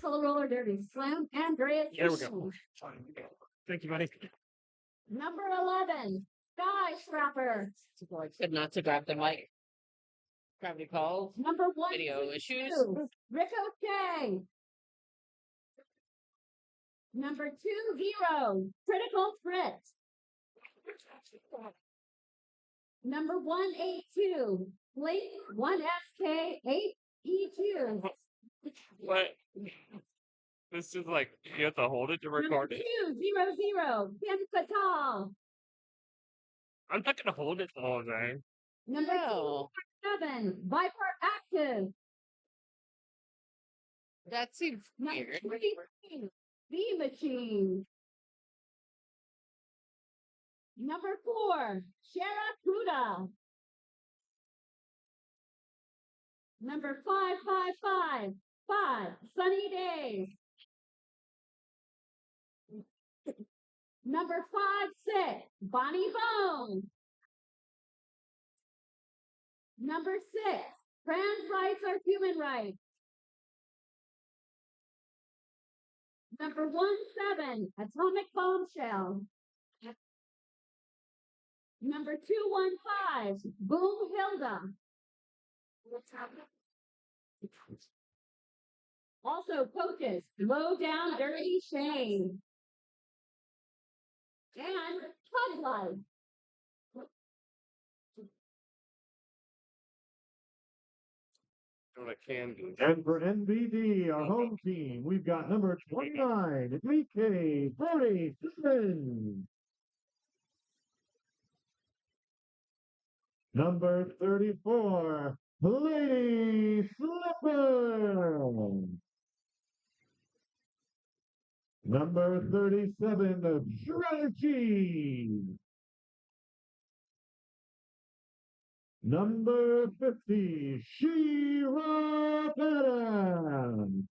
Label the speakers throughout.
Speaker 1: Peninsula Roller Derby, Slim Andreas.
Speaker 2: There we go. Thank you, buddy.
Speaker 1: Number 11, Skyscraper.
Speaker 3: Said not to grab the mic. Gravity calls.
Speaker 1: Number 1,
Speaker 3: Video issues.
Speaker 1: Ricochet. Number 2, Critical Threat. Number 182, Blink 1SK8E2.
Speaker 2: What? This is like, you have to hold it to record it.
Speaker 1: 200, Pensatal.
Speaker 2: I'm not gonna hold it the whole time.
Speaker 1: Number 247, Viper Active.
Speaker 3: That seems weird.
Speaker 1: Number 3, V-Machine. Number 4, Sharakuda. Number 5, Sunny Days. Number 5, Bonnie Bone. Number 6, Trans Rights are Human Rights. Number 17, Atomic Bombshell. Number 215, Boom Hilda. Also, Focus, Low Down Dirty Shame. And Hug Life.
Speaker 2: What I can do.
Speaker 4: And for NBD, our home team, we've got number 29, VK47. Number 34, Lady Slipper. Number 37, Strategy. Number 50, She-Ra Patton.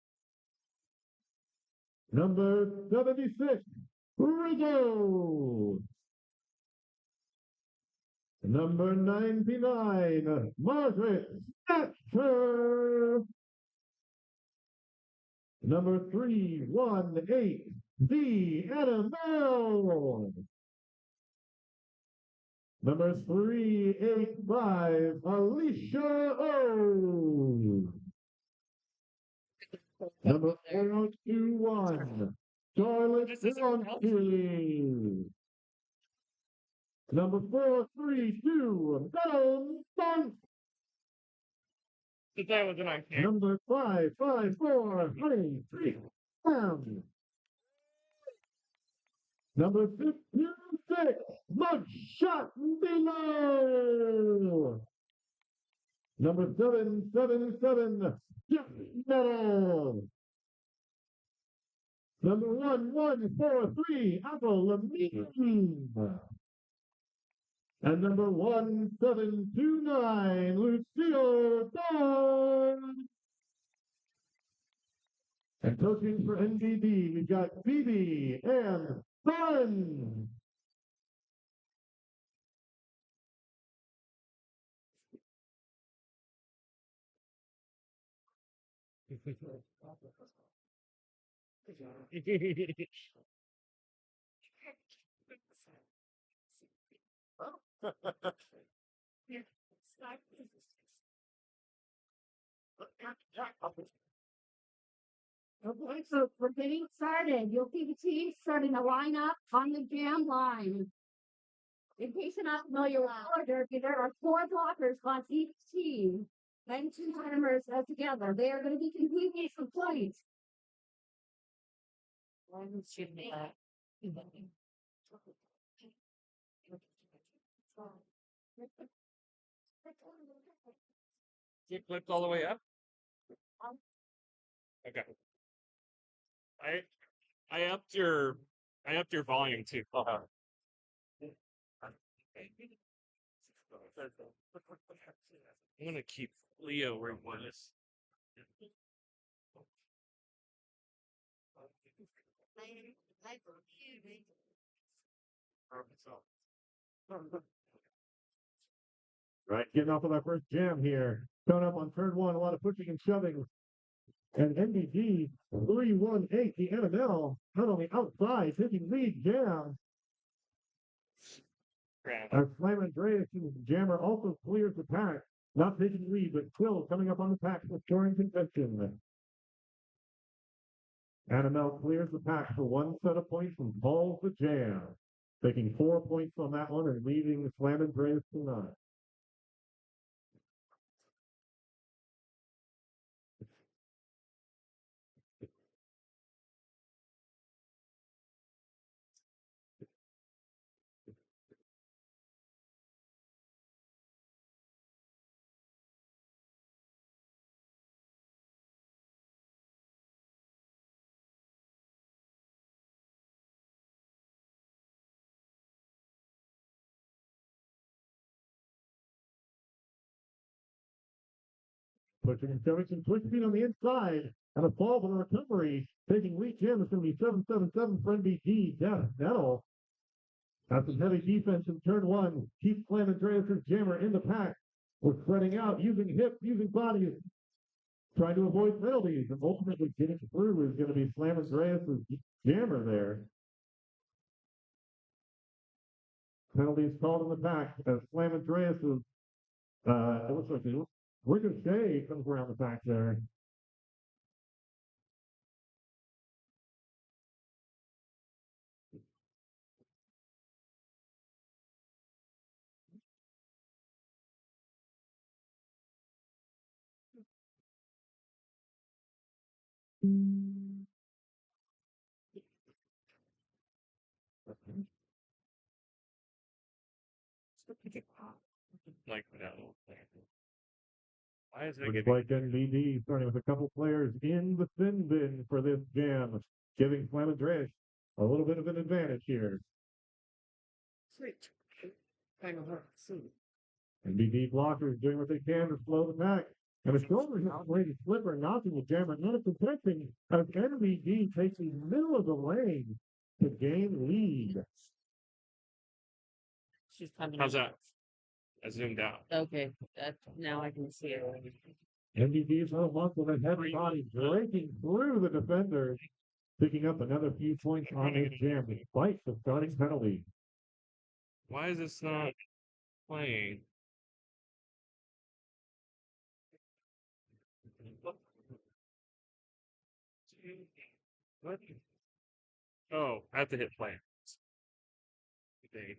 Speaker 4: Number 76, Rigo. Number 99, Margaret Thatcher. Number 318, The Annabelle. Number 385, Alicia O. Number 4021, Charlotte Bronte. Number 432, Donald Funk.
Speaker 2: That was an idea.
Speaker 4: Number 554, Honey Tree Farm. Number 56, Mugshot Below. Number 777, Death Metal. Number 1143, Apple Lamine. And number 1729, Lucille Dawn. And coaching for NBD, we've got Phoebe and Fun.
Speaker 1: Okay, so we're getting started. You'll see the team starting to line up on the jam line. In case you're not familiar with roller derby, there are 4 blockers on each team and 2 timers together. They are going to be competing for points.
Speaker 2: You flipped all the way up? Okay. I upped your volume too. I'm gonna keep Leo where he was.
Speaker 4: Right, getting off with our first jam here. Coming up on turn 1, a lot of pushing and shoving. And NBD 318, the NML, not on the outside, taking lead jam. As Slam Andreas and Jammer also clears the pack, not taking lead, but still coming up on the pack with scoring contention. NML clears the pack for one set of points and calls the jam, taking 4 points on that one and leading Slam Andreas tonight. Pushing and shoving some quick feet on the inside, and a fall for the recovery. Taking lead jam is going to be 777 for NBD. That'll have some heavy defense in turn one. Keep Slam Andreas' jammer in the pack. We're spreading out, using hips, using bodies, trying to avoid penalties, and ultimately getting through is going to be Slam Andreas' jammer there. Penalties called in the pack as Slam Andreas' it looks like Ricochet comes around the back there.
Speaker 2: Like that. Why is it
Speaker 4: Looks
Speaker 2: getting
Speaker 4: like NBD starting with a couple players in the thin bin for this jam, giving Slam Andreas a little bit of an advantage here.
Speaker 3: Sweet. Kind of hard to see.
Speaker 4: NBD blockers doing what they can to slow the pack. And the shoulders outrageous slipper, knocking the jammer out of protection as NBD takes the middle of the lane to gain lead.
Speaker 3: She's coming.
Speaker 2: How's that? I zoomed out.
Speaker 3: Okay, now I can see it.
Speaker 4: NBD's little muscle and heavy body breaking through the defenders, picking up another few points on his jam despite the starting penalty.
Speaker 2: Why is this not playing? What? Oh, I have to hit play. Okay.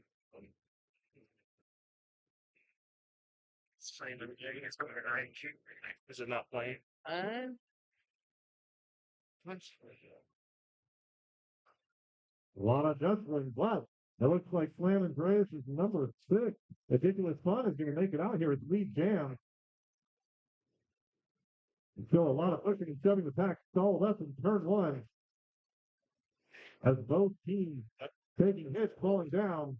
Speaker 2: It's playing. It's going to Is it not playing?
Speaker 4: A lot of adjustments left. It looks like Slam Andreas is number 6. Ridiculous Fun is going to make it out here. It's lead jam. Still a lot of pushing and shoving. The pack stalled up in turn one. As both teams taking hits, falling down.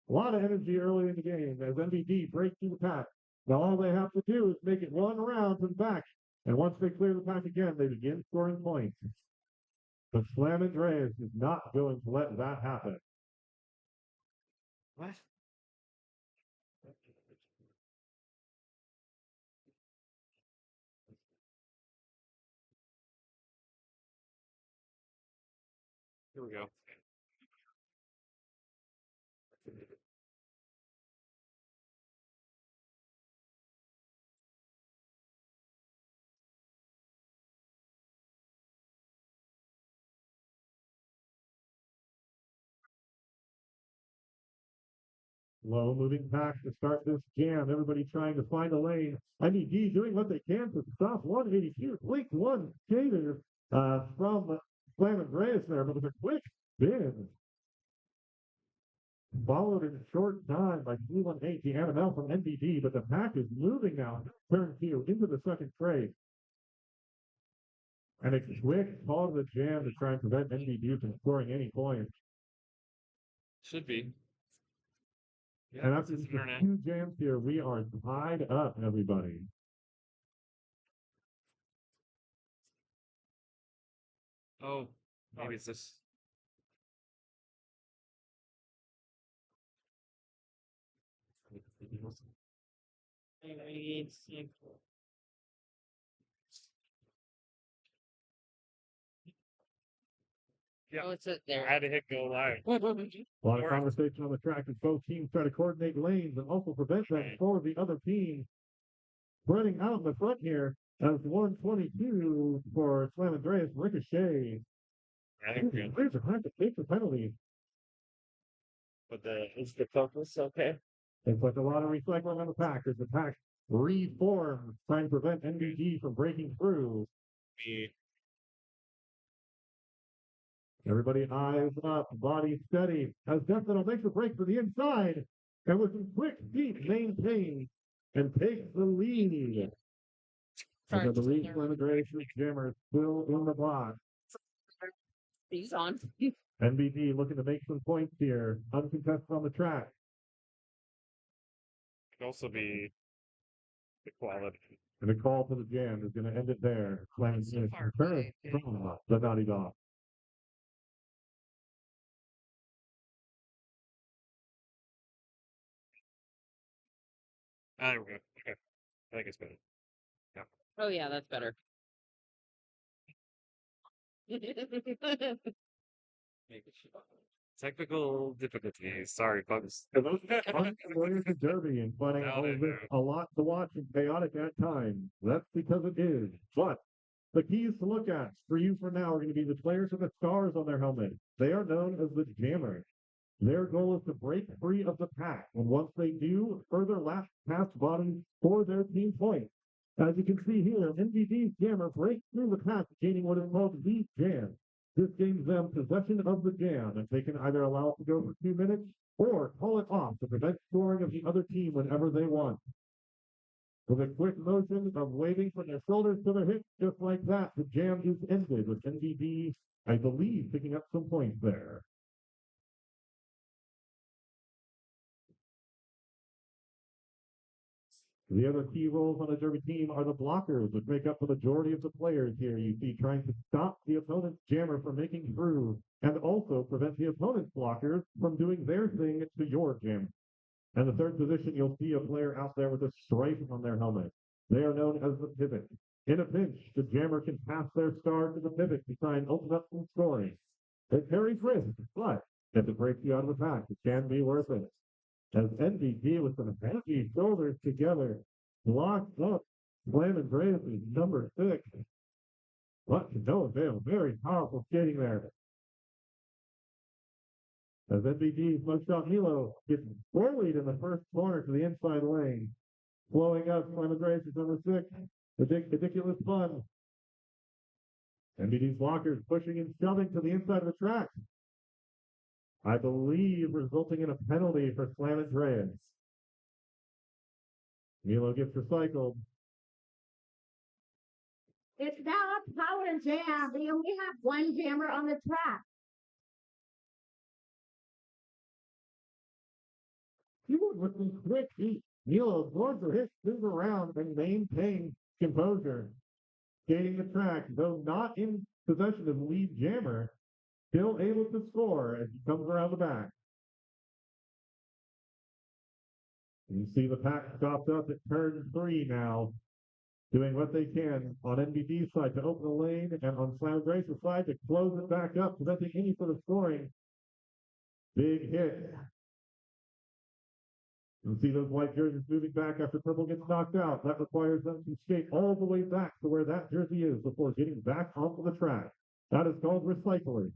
Speaker 4: A lot of energy early in the game as NBD breaks through the pack. Now all they have to do is make it one round and back. And once they clear the pack again, they begin scoring points. But Slam Andreas is not going to let that happen.
Speaker 2: What? Here we go.
Speaker 4: Low moving pack to start this jam. Everybody trying to find a lane. NBD doing what they can to stop 182. Blink one skater from Slam Andreas there, but with a quick spin. Followed in short time by 318, the NML from NBD, but the pack is moving now. Turn 2 into the second trade. And a quick call to the jam to try and prevent NBD from scoring any points.
Speaker 2: Should be. Yeah,
Speaker 4: And after
Speaker 2: it's
Speaker 4: just
Speaker 2: internet.
Speaker 4: a few jams here, we are tied up, everybody.
Speaker 2: Oh, maybe it's this. Yeah.
Speaker 3: Oh, it's it
Speaker 2: I
Speaker 3: there.
Speaker 2: had to hit go live.
Speaker 4: A lot of conversation on the track as both teams try to coordinate lanes and also prevent them for the other team spreading out in the front here as 122 for Slam Andreas Ricochet.
Speaker 2: I think good.
Speaker 4: There's a crack to take the penalty.
Speaker 2: But is the focus okay?
Speaker 4: It's like a lot of recycling on the pack as the pack reforms, trying to prevent NBD from breaking through. Everybody eyes up, body steady, as Defino makes a break for the inside, and with some quick feet maintains and takes the lead.
Speaker 3: Sorry,
Speaker 4: And the lead Flamagration Jammer still in the box.
Speaker 3: He's on.
Speaker 4: NBD looking to make some points here, uncontested on the track.
Speaker 2: Could also be the quality.
Speaker 4: And the call to the jam is going to end it there. Playing
Speaker 3: So far
Speaker 4: return
Speaker 3: away.
Speaker 4: from the Naughty Dog.
Speaker 2: Ah, there we go. Okay. I think it's better.
Speaker 3: Oh yeah, that's better.
Speaker 2: Technical difficulties. Sorry, folks.
Speaker 4: Unfamiliar to Derby and finding all of this a lot to watch and chaotic at times. That's because it is. But the keys to look at for you for now are going to be the players with the stars on their helmet. They are known as the Jammers. Their goal is to break free of the pack, and once they do, further lap past bottom for their team points. As you can see here, NBD's Jammer breaks through the pack, gaining what is called the Jam. This gains them possession of the jam, and they can either allow it to go for 2 minutes or call it off to prevent scoring of the other team whenever they want. With a quick motion of waving from their shoulders to their hips, just like that, the jam is ended with NBD, I believe, picking up some points there. The other key roles on a Derby team are the blockers, which make up the majority of the players here. You see trying to stop the opponent's jammer from making through and also prevent the opponent's blockers from doing their thing to your jammer. And the third position, you'll see a player out there with a stripe on their helmet. They are known as the pivot. In a pinch, the jammer can pass their star to the pivot to try and open up some scoring. It carries risk, but if it breaks you out of the pack, it can be worth it. As NBD with some heavy shoulders together, locks up Slam Andreas is number 6. But to no avail, very powerful skating there. As NBD's Mugshot Milo gets bullied in the first corner to the inside lane. Flowing up, Slam Andreas is number 6. Ridiculous fun. NBD's blockers pushing and shoving to the inside of the track. I believe resulting in a penalty for Slam Andreas. Milo gets recycled.
Speaker 1: It's now a power jam. They only have one jammer on the track.
Speaker 4: With some quick feet, Milo absorbs the hit, spins around, and maintains composure. Skating the track, though not in possession of the lead jammer, still able to score as he comes around the back. You see the pack stopped up at turn 3 now, doing what they can on NBD's side to open the lane and on Slam Andreas' side to close it back up, preventing any sort of scoring. Big hit. You see those white jerseys moving back after purple gets knocked out. That requires them to skate all the way back to where that jersey is before getting back onto the track. That is called recycling.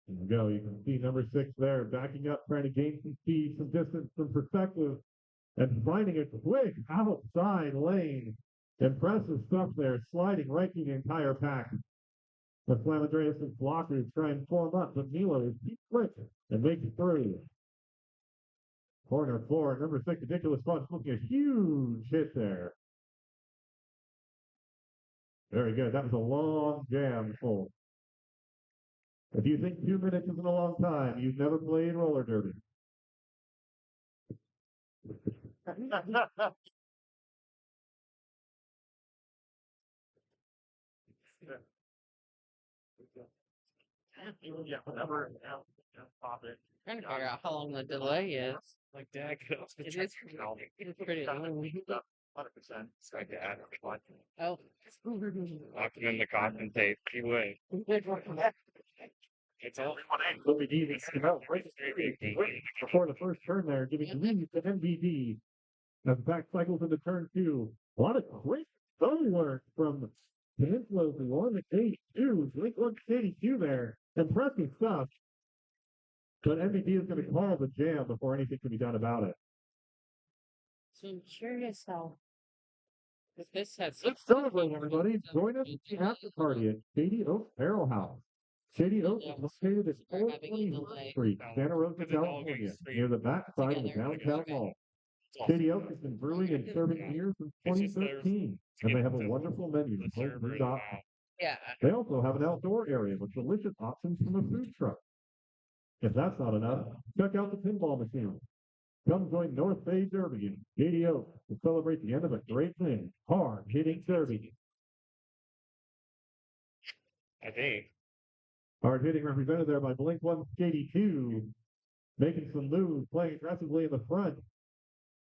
Speaker 4: There you go. You can see number 6 there, backing up, trying to gain some speed, some distance, some perspective, and finding a quick outside lane. Impressive stuff there, sliding right through the entire pack. The Slam Andreas' blockers try and form up, but Milo is deep quick and makes it through. Corner 4, number 6, Ridiculous Fun, looking a huge hit there. Very good. That was a long jam full. If you think 2 minutes isn't a long time, you've never played roller derby.
Speaker 2: Yeah, whatever. Pop it.
Speaker 3: Trying to figure out how long the delay is.
Speaker 2: Like Dad goes to
Speaker 3: It is pretty long.
Speaker 2: 100%. It's like Dad.
Speaker 3: Oh,
Speaker 2: Lock him in the coffin tape. He would. It's all
Speaker 4: NBD came out right before the first turn there, giving lead to NBD. As the pack cycles into turn two. A lot of great phone work from Peninsula's 182. Link 182 there. Impressive stuff. But NBD is going to call the jam before anything can be done about it.
Speaker 3: So I'm curious how. If this has.
Speaker 4: Let's celebrate, everybody. Join us at the after party at Shady Oak Barrel House. Shady Oak is located at 420 Street, Santa Rosa, California, near the backside of the downtown mall. Shady Oak has been brewing and serving beer since 2013, and they have a wonderful menu of home brewed options.
Speaker 3: Yeah.
Speaker 4: They also have an outdoor area with delicious options from a food truck. If that's not enough, check out the pinball machine. Come join North Bay Derby in Shady Oak to celebrate the end of a great thing, hard-hitting derby.
Speaker 2: I think.
Speaker 4: Hard-hitting represented there by Blink 182, making some moves, playing aggressively in the front.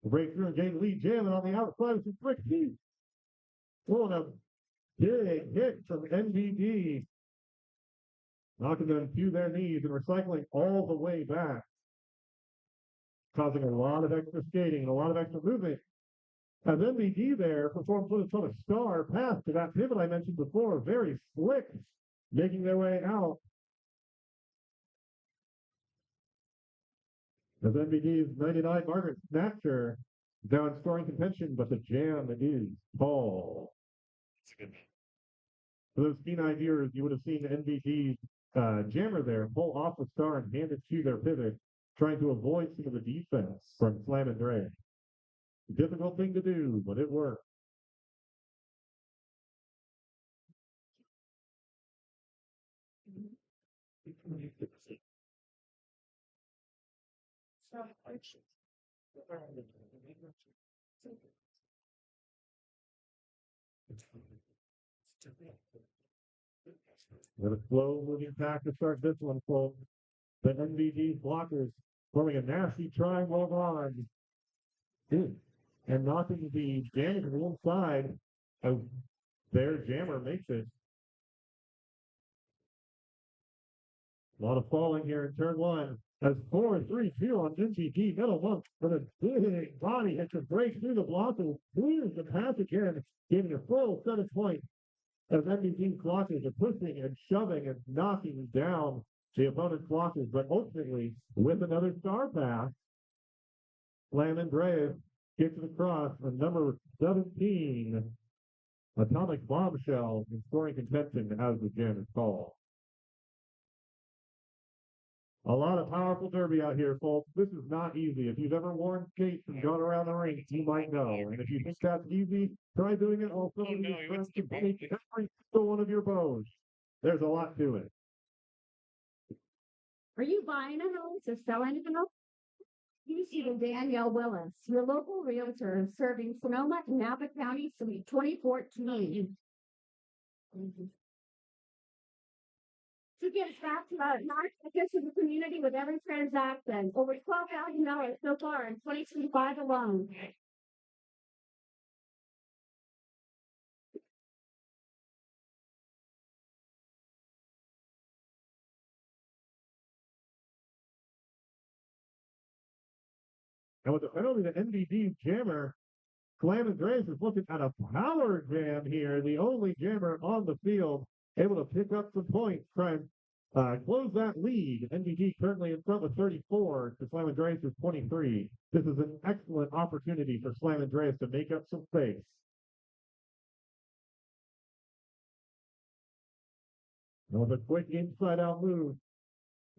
Speaker 4: The breakthrough and gain lead, jamming on the outside of some quick feet. Pulling a big hit from NBD, knocking them to their knees and recycling all the way back, causing a lot of extra skating and a lot of extra movement. As NBD there performed with a sort of star pass to that pivot I mentioned before, very slick, making their way out. As NBD's 99 Margaret Snatcher now in scoring contention, but the jam is tall.
Speaker 2: It's a good.
Speaker 4: For those keen-eyed viewers, you would have seen NBD's jammer there pull off the star and hand it to their pivot, trying to avoid some of the defense from Slam and Dre. Difficult thing to do, but it worked. With a slow moving pack to start this one, folks. The NBD blockers forming a nasty triangle on. And knocking the jammer to the inside as their jammer makes it. A lot of falling here in turn one. As 4-3-2 on NBD middle month, but a big body hit to break through the blocker, clears the pass again, giving a full set of points. As NBD blockers are pushing and shoving and knocking down the opponent's blockers, but ultimately with another star pass, Slam and Dre gets it across a number 17 atomic bombshell in scoring contention as the jam is called. A lot of powerful derby out here, folks. This is not easy. If you've ever worn skates and gone around the rink, you might know. And if you think that's easy, try doing it also with your friends to break every single one of your bows. There's a lot to it.
Speaker 1: Are you buying a house or selling a house? You see the Danielle Willis, your local realtor serving Sonoma and Napa County since 2014. She gives back to about 9 seconds of the community with every transaction. Over $12,000 so far in 2025 alone.
Speaker 4: And with the penalty to NBD jammer, Slam and Dre is looking at a power jam here. The only jammer on the field able to pick up some points, try and close that lead. NBD currently in front with 34 to Slam and Dre with 23. This is an excellent opportunity for Slam and Dre to make up some space. And with a quick inside-out move,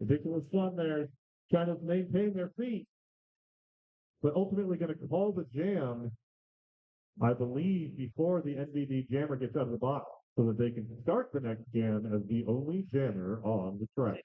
Speaker 4: ridiculous fun there, trying to maintain their feet, but ultimately going to call the jam, I believe, before the NBD jammer gets out of the box, so that they can start the next jam as the only jammer on the track.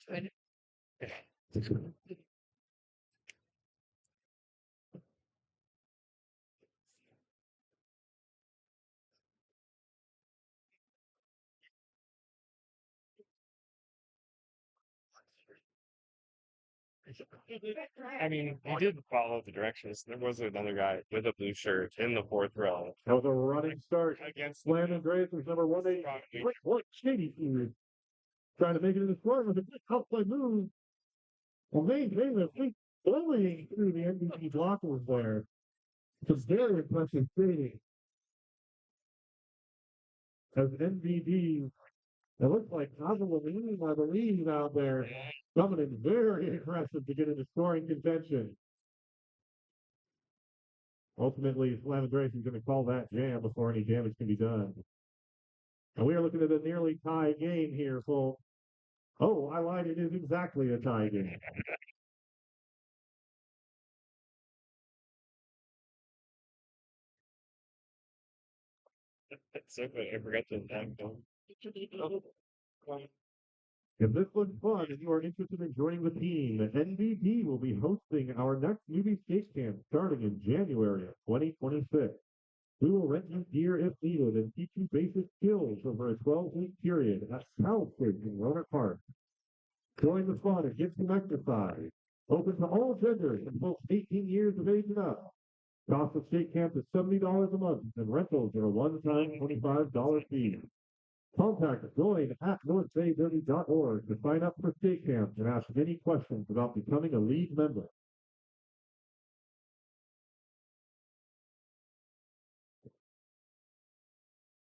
Speaker 2: I mean, he did follow the directions. There was another guy with a blue shirt in the fourth row
Speaker 4: That was a running start.
Speaker 2: against
Speaker 4: Slam and Grace was number 180. What shady here. Trying to make it in the score with a good outside move. Well, they were bullying through the NBD blockers there. It's a very impressive skating. As NBD, it looks like Avalene, I believe, out there. Coming in very aggressive to get into scoring contention. Ultimately, Slam and Grace is going to call that jam before any damage can be done. And we are looking at a nearly tie game here, folks. Oh, I lied. It is exactly a tie game.
Speaker 2: So I forgot to thank them.
Speaker 4: If this looks fun and you are interested in joining the team, NBD will be hosting our next newbie skate camp starting in January of 2026. We will rent you gear if needed and teach you basic skills over a 12-week period at South Bridge in Roanoke Park. Join the fun and get some exercise. Open to all genders and folks 18 years of age and up. Cost of skate camp is $70 a month and rentals are a one-time $25 fee. Contact join at northbayderby.org to sign up for skate camp and ask any questions about becoming a league member.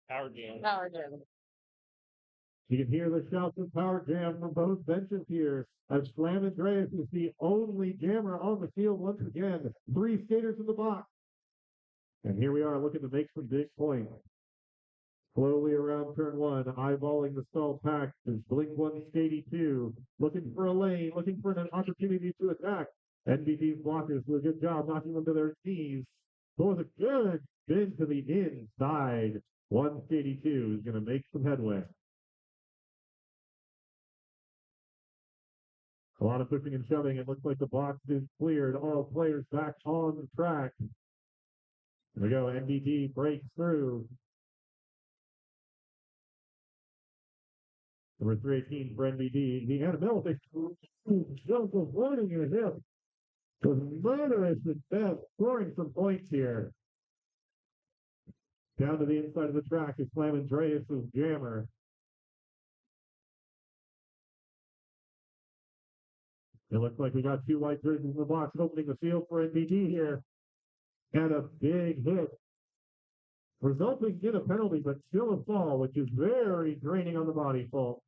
Speaker 2: Power jam.
Speaker 3: Power jam.
Speaker 4: You can hear the shouts of power jam from both benches here as Slam Andreas is the only jammer on the field once again. 3 skaters in the box. And here we are looking to make some big points. Slowly around turn 1, eyeballing the stall pack is Blink 182, looking for a lane, looking for an opportunity to attack. NBD's blockers do a good job knocking them to their knees. Goes a good bend to the inside. 182 is going to make some headway. A lot of pushing and shoving. It looks like the box is cleared. All players back on the track. There we go. NBD breaks through. Number 318 for NBD. The animal jump of running in his hip. Was murderous at best, scoring some points here. Down to the inside of the track is Slam Andreas' jammer. It looks like we got 2 white jerseys in the box opening the field for NBD here. And a big hit. Resulting in a penalty, but still a fall, which is very draining on the body, folks.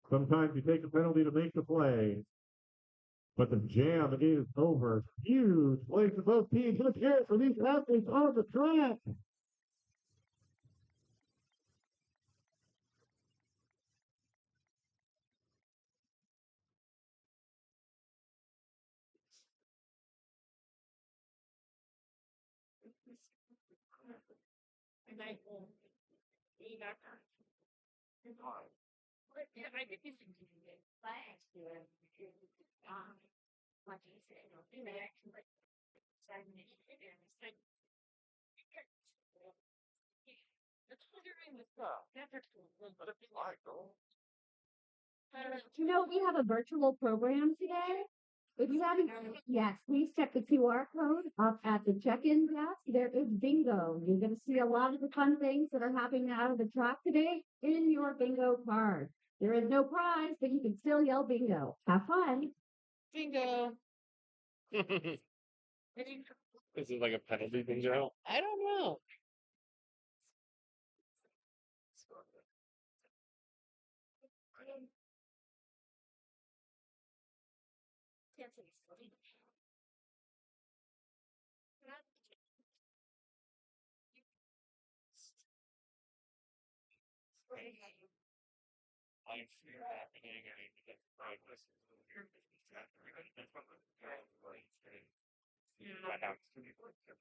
Speaker 4: Sometimes you take a penalty to make the play. But the jam is over. Huge play for both teams. Let's hear it for these athletes on the track.
Speaker 1: You know, we have a virtual program today. If you haven't, yes, please check the QR code up at the check-in desk. There is bingo. You're going to see a lot of the fun things that are happening out of the track today in your bingo card. There is no prize, but you can still yell bingo. Have fun.
Speaker 3: Bingo.
Speaker 2: Is it like a penalty bingo?
Speaker 3: I don't know.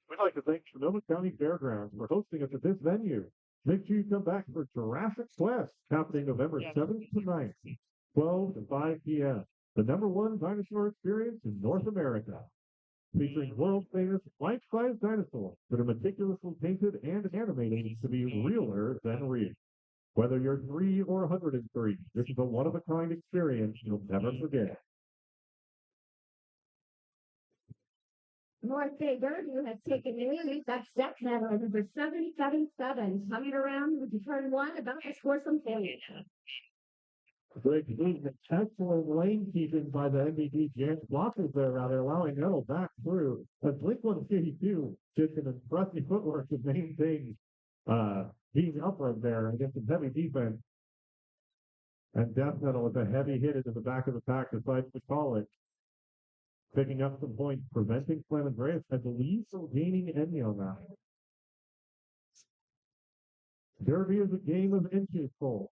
Speaker 4: We'd like to thank Sonoma County Fairgrounds for hosting us at this venue. Make sure you come back for Jurassic Quest, happening November 7th to 9th, 12 to 5 p.m. The #1 dinosaur experience in North America. Featuring world-famous life-size dinosaurs that are meticulously painted and animated to be realer than real. Whether you're 3 or 103, this is a one-of-a-kind experience you'll never forget.
Speaker 1: North Bay Derby has taken the lead. That's Stepnet on number 777. Coming around with turn one, about to score some points.
Speaker 4: Great lead, excellent lane keeping by the NBD blockers there, rather allowing Nettle back through. But Blink 152 just an impressive footwork to maintain being upright there against some heavy defense. And Death Metal with a heavy hit into the back of the pack decides to call it. Picking up some points, preventing Slam Andreas, I believe, so gaining any on that. Derby is a game of inches full.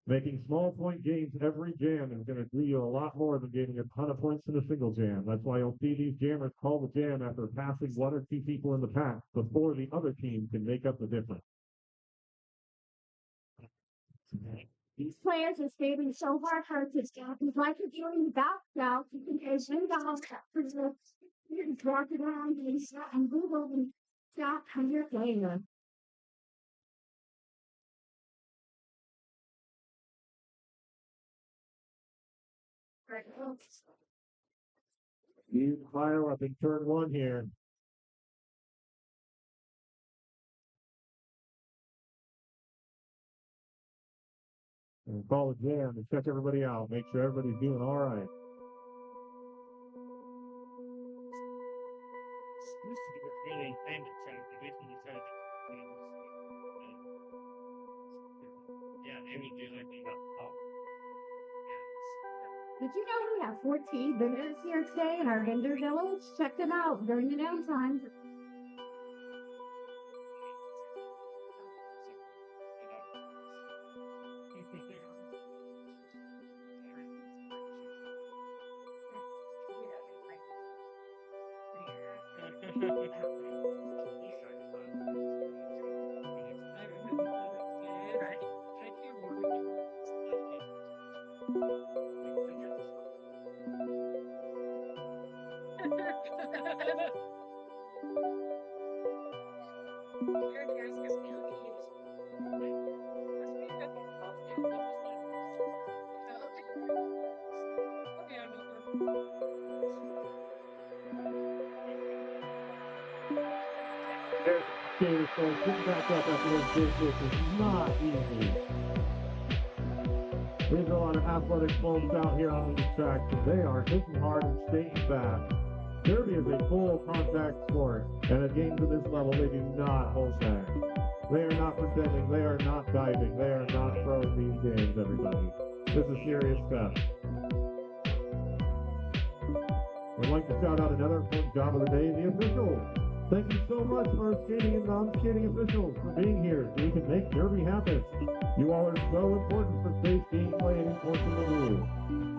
Speaker 4: Making small point gains every jam is going to do you a lot more than getting a ton of points in a single jam. That's why you'll see these jammers call the jam after passing one or two people in the pack before the other team can make up the difference.
Speaker 1: These players are saving so hard for this gap. He's like to doing back now. You can get in down for the walk around and Google and stop 100 later.
Speaker 4: You fire up in turn one here. And call the jam and check everybody out. Make sure everybody's doing all right.
Speaker 2: Used to be really famous, and recently started. Yeah, maybe do like the
Speaker 1: Did you know we have 14 vendors here today in our vendor village? Check them out during the downtime.
Speaker 4: There's skaters going getting back up after those big hits is not easy. There's a lot of athletic folks out here on these tracks, and they are hitting hard and staying fast. Derby is a full contact sport, and at games of this level, they do not hold back. They are not pretending, they are not diving, they are not throwing these games, everybody. This is serious stuff. We'd like to shout out another important job of the day, the officials. Thank you so much for our skating and non-skating officials for being here so we can make Derby happen. You all are so important for safe gameplay and enforcing the rules.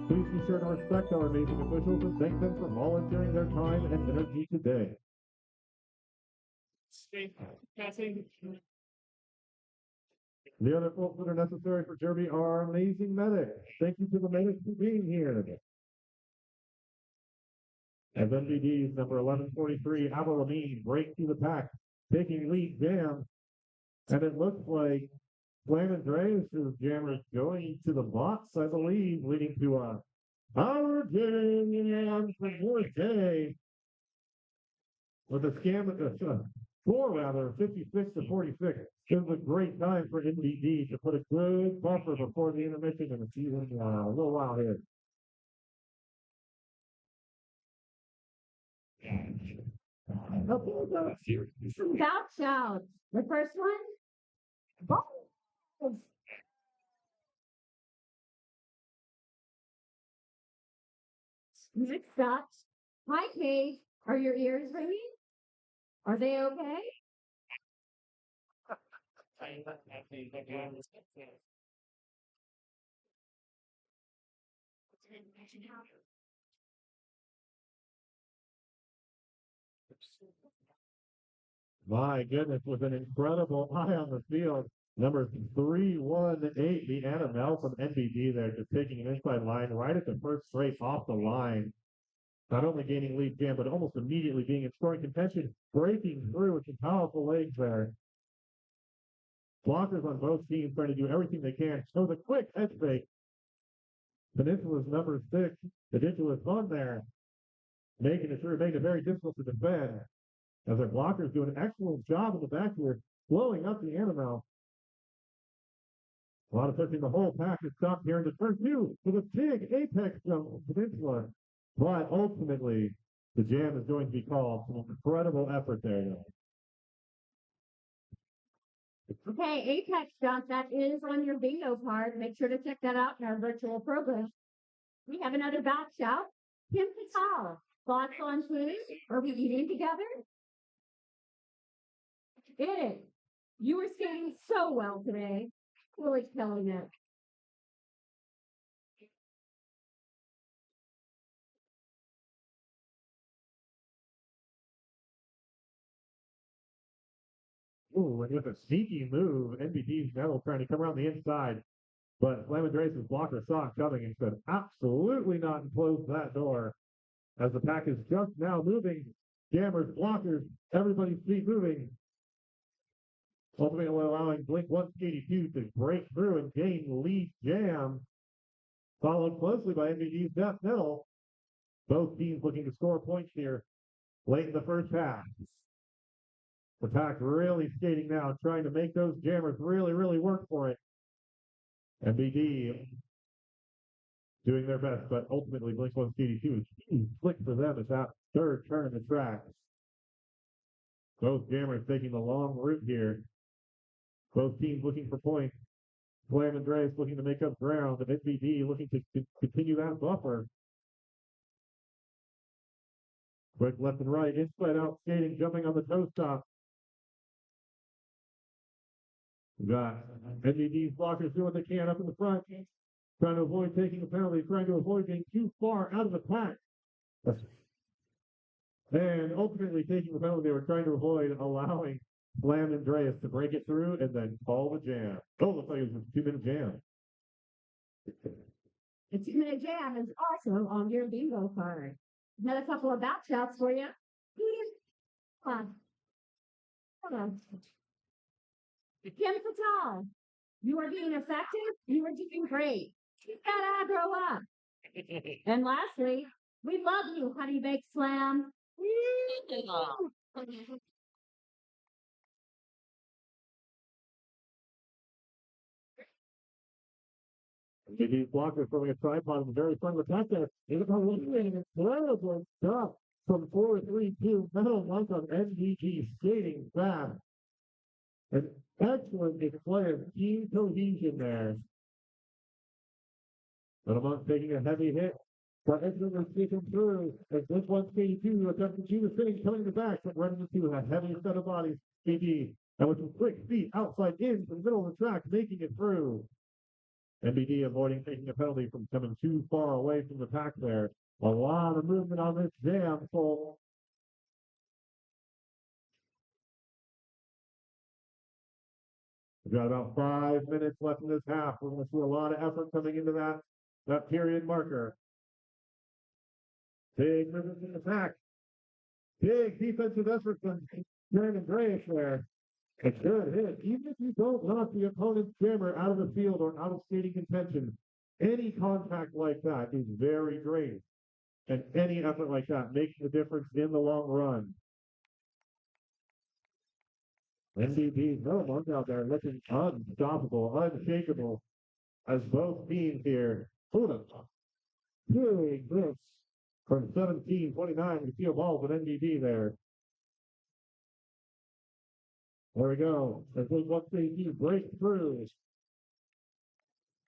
Speaker 4: Please be sure to respect our amazing officials and thank them for volunteering their time and energy today. The other folks that are necessary for Derby are our amazing medics. Thank you to the medics for being here. As NBD's number 1143, Abelamine breaks through the pack, taking lead jam. And it looks like Slam Andreas' jammer going to the box, I believe, leading to our jam for Forte. With a scam at the score, rather, 56-46. It was a great time for NBD to put a good buffer before the intermission and the season a little while here.
Speaker 1: Bounce out. The first one. Balls. Next up. Hi, Kate. Are your ears ringing? Are they okay?
Speaker 4: My goodness, with an incredible eye on the field. Number 318, the Annabelle from NBD there, just taking an inside line right at the first straight off the line. Not only gaining lead jam, but almost immediately being in scoring contention, breaking through with some powerful legs there. Blockers on both teams trying to do everything they can. So the quick head fake. Peninsula's number 6. The digital is on there. making it very difficult to defend. As their blockers do an excellent job in the back here, slowing up the animal. A lot of pushing the whole pack is stopped here in the turn two with a big apex jump from Peninsula. But ultimately, the jam is going to be called. An incredible effort there.
Speaker 1: Okay, Apex jump, that is on your bingo card. Make sure to check that out in our virtual program. We have another batch out. Kim Patel, thoughts on food? Are we eating together? It is. You were skating so well today. Really killing it.
Speaker 4: Ooh, and with a sneaky move, NBD's metal trying to come around the inside. But Flamandreas' blocker saw it coming and said, absolutely not, and closed that door. As the pack is just now moving, jammers, blockers, everybody's feet moving. Ultimately allowing Blink 182 to break through and gain lead jam. Followed closely by NBD's Death Metal. Both teams looking to score points here late in the first half. The pack really skating now, trying to make those jammers really work for it. NBD doing their best, but ultimately Blink 182 is slick for them as that third turn of the track. Both jammers taking the long route here. Both teams looking for points. Flamandreas looking to make up ground, and NBD looking to continue that buffer. Quick left and right, inside out skating, jumping on the toe stop. We got NBD's blockers doing what they can up in the front, trying to avoid taking a penalty, trying to avoid being too far out of the pack. And ultimately taking the penalty, they were trying to avoid allowing Flamandreas to break it through and then call the jam. Oh, looks like it was a 2-minute jam.
Speaker 1: The 2-minute jam is also on your bingo card. Another couple of batch outs for you. Hold on. Kim Patel, you are being effective. You are doing great. Keep that aggro up. And lastly, we love you, Honey Baked Slam.
Speaker 4: NBD's blockers throwing a tripod in the very front of the pack there. It's an incredible stuff from 4-3-2. Metal Monk on NBD skating fast. An excellent display of team cohesion there. Metal Monk taking a heavy hit. But excellently sneaking through as this 182 attempts to do the thing, coming to the back, but running into a heavy set of bodies. NBD, and with some quick feet outside in the middle of the track, making it through. NBD avoiding taking a penalty from coming too far away from the pack there. A lot of movement on this jam, so we've got about 5 minutes left in this half. We're going to see a lot of effort coming into that period marker. Big movement in the pack. Big defensive effort from Flamandreas there. A good hit. Even if you don't knock the opponent's jammer out of the field or out of skating contention, any contact like that is very draining. And any effort like that makes a difference in the long run. NBD's Metal Monk out there looking unstoppable, unshakable, as both teams here. Hold up. Big blitz from 17-29. We see a ball with NBD there. There we go. As those 132 break through.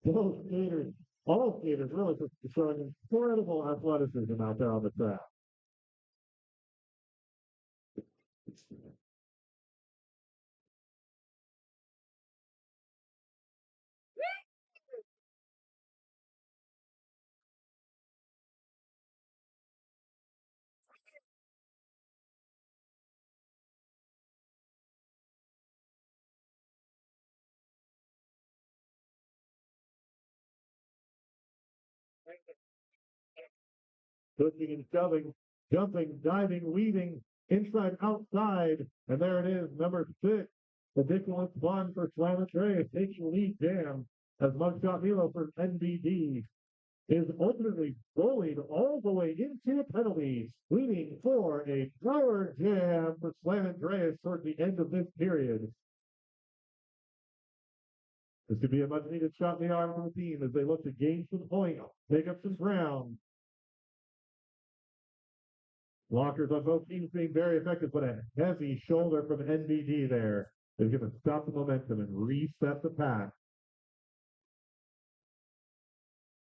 Speaker 4: Both skaters, all skaters really showing incredible athleticism out there on the track. Pushing and shoving, jumping, diving, weaving, inside, outside, and there it is, number 6. Ridiculous one for Flamandreas taking lead jam as Mugshot Milo for NBD. is ultimately bullied all the way into penalties, leading for a power jam for Slam Andreas toward the end of this period. This could be a much needed shot in the arm for the team as they look to gain some points, take up some ground. Blockers on both teams being very effective, but a heavy shoulder from NBD there is going to stop the momentum and reset the pack.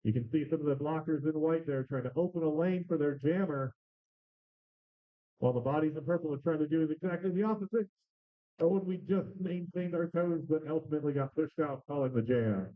Speaker 4: You can see some of the blockers in white there trying to open a lane for their jammer, while the bodies in purple are trying to do exactly the opposite. Or would we just maintain our toes, but ultimately got pushed out calling the jam?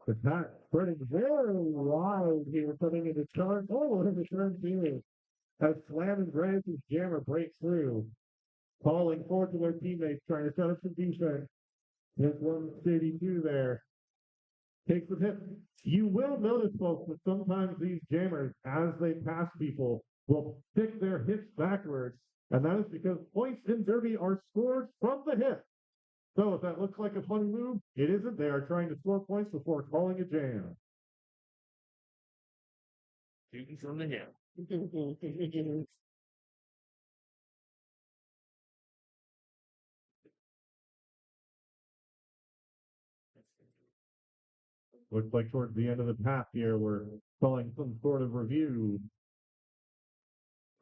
Speaker 4: The pack spreading very wide here, coming into turn. Oh, into turn two. As Slam Andreas' jammer breaks through, calling forward to their teammates, trying to set up some defense. There's 132 there. Takes the hit. You will notice, folks, that sometimes these jammers, as they pass people, will stick their hips backwards, and that is because points in Derby are scored from the hip. So if that looks like a funny move, it isn't. They are trying to score points before calling a jam.
Speaker 2: Shooting from the hip.
Speaker 4: Looks like towards the end of the path here, we're calling some sort of review.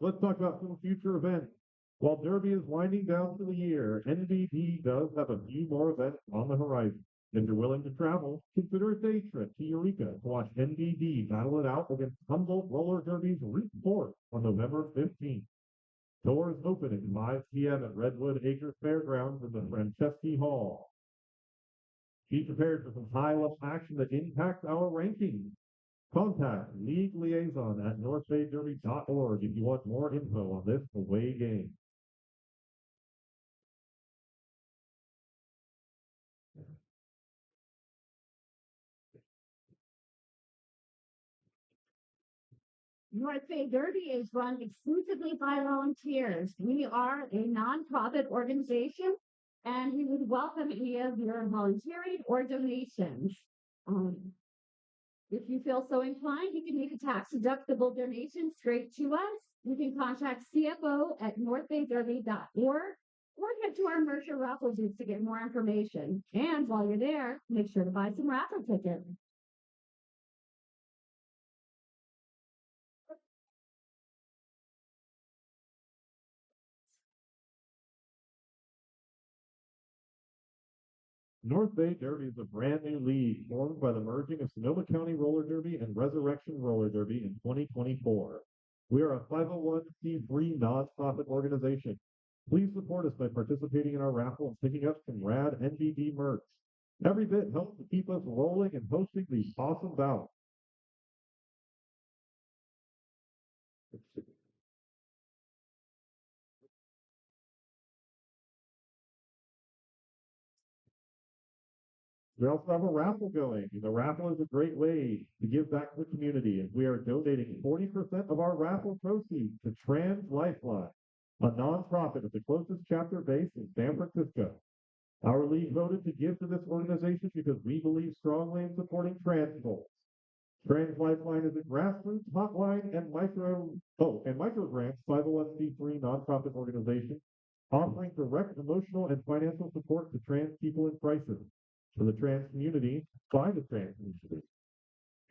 Speaker 4: Let's talk about some future events. While Derby is winding down for the year, NBD does have a few more events on the horizon. If you're willing to travel, consider a day trip to Eureka to watch NBD battle it out against Humboldt Roller Derby's Route 4 on November 15th. Doors open at 5 p.m. at Redwood Acres Fairgrounds in the Franceschi Hall. Be prepared for some high-level action that impacts our rankings. Contact League Liaison at northbayderby.org if you want more info on this away game.
Speaker 1: North Bay Derby is run exclusively by volunteers. We are a nonprofit organization, and we would welcome any of your volunteering or donations. If you feel so inclined, you can make a tax-deductible donation straight to us. You can contact CFO at northbayderby.org or head to our Mercer raffle booth to get more information. And while you're there, make sure to buy some raffle tickets.
Speaker 4: North Bay Derby is a brand new league formed by the merging of Sonoma County Roller Derby and Resurrection Roller Derby in 2024. We are a 501c3 nonprofit organization. Please support us by participating in our raffle and picking up some rad NBD merch. Every bit helps to keep us rolling and hosting these awesome bouts. We also have a raffle going. The raffle is a great way to give back to the community, and we are donating 40% of our raffle proceeds to Trans Lifeline, a nonprofit at the closest chapter base in San Francisco. Our league voted to give to this organization because we believe strongly in supporting trans goals. Trans Lifeline is a grassroots hotline and micro grants 501c3 nonprofit organization offering direct emotional and financial support to trans people in crisis, for the trans community, by the trans community.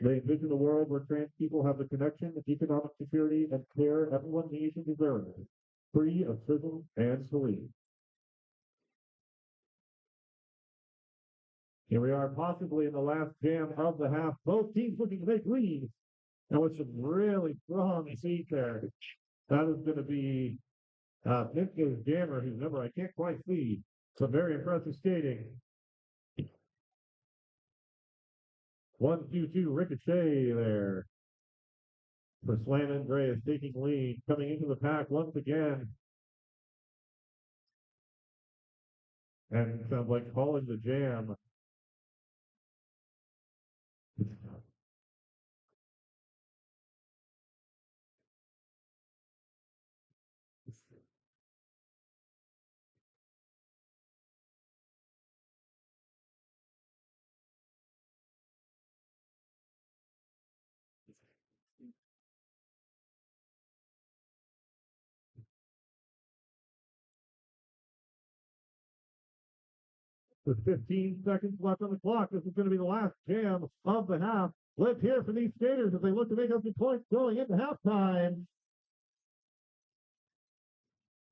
Speaker 4: They envision a world where trans people have the connection, economic security, and care everyone needs and deserves, free of prison and police. Here we are, possibly in the last jam of the half. Both teams looking to make leads, and with some really strong feet there. That is going to be Peninsula's jammer, whose number I can't quite see. Some very impressive skating. 1-2-2 ricochet there. For Slam Andreas taking lead, coming into the pack once again. And sounds like calling the jam. With 15 seconds left on the clock, this is going to be the last jam of the half. Let's hear from these skaters as they look to make up the points going into halftime.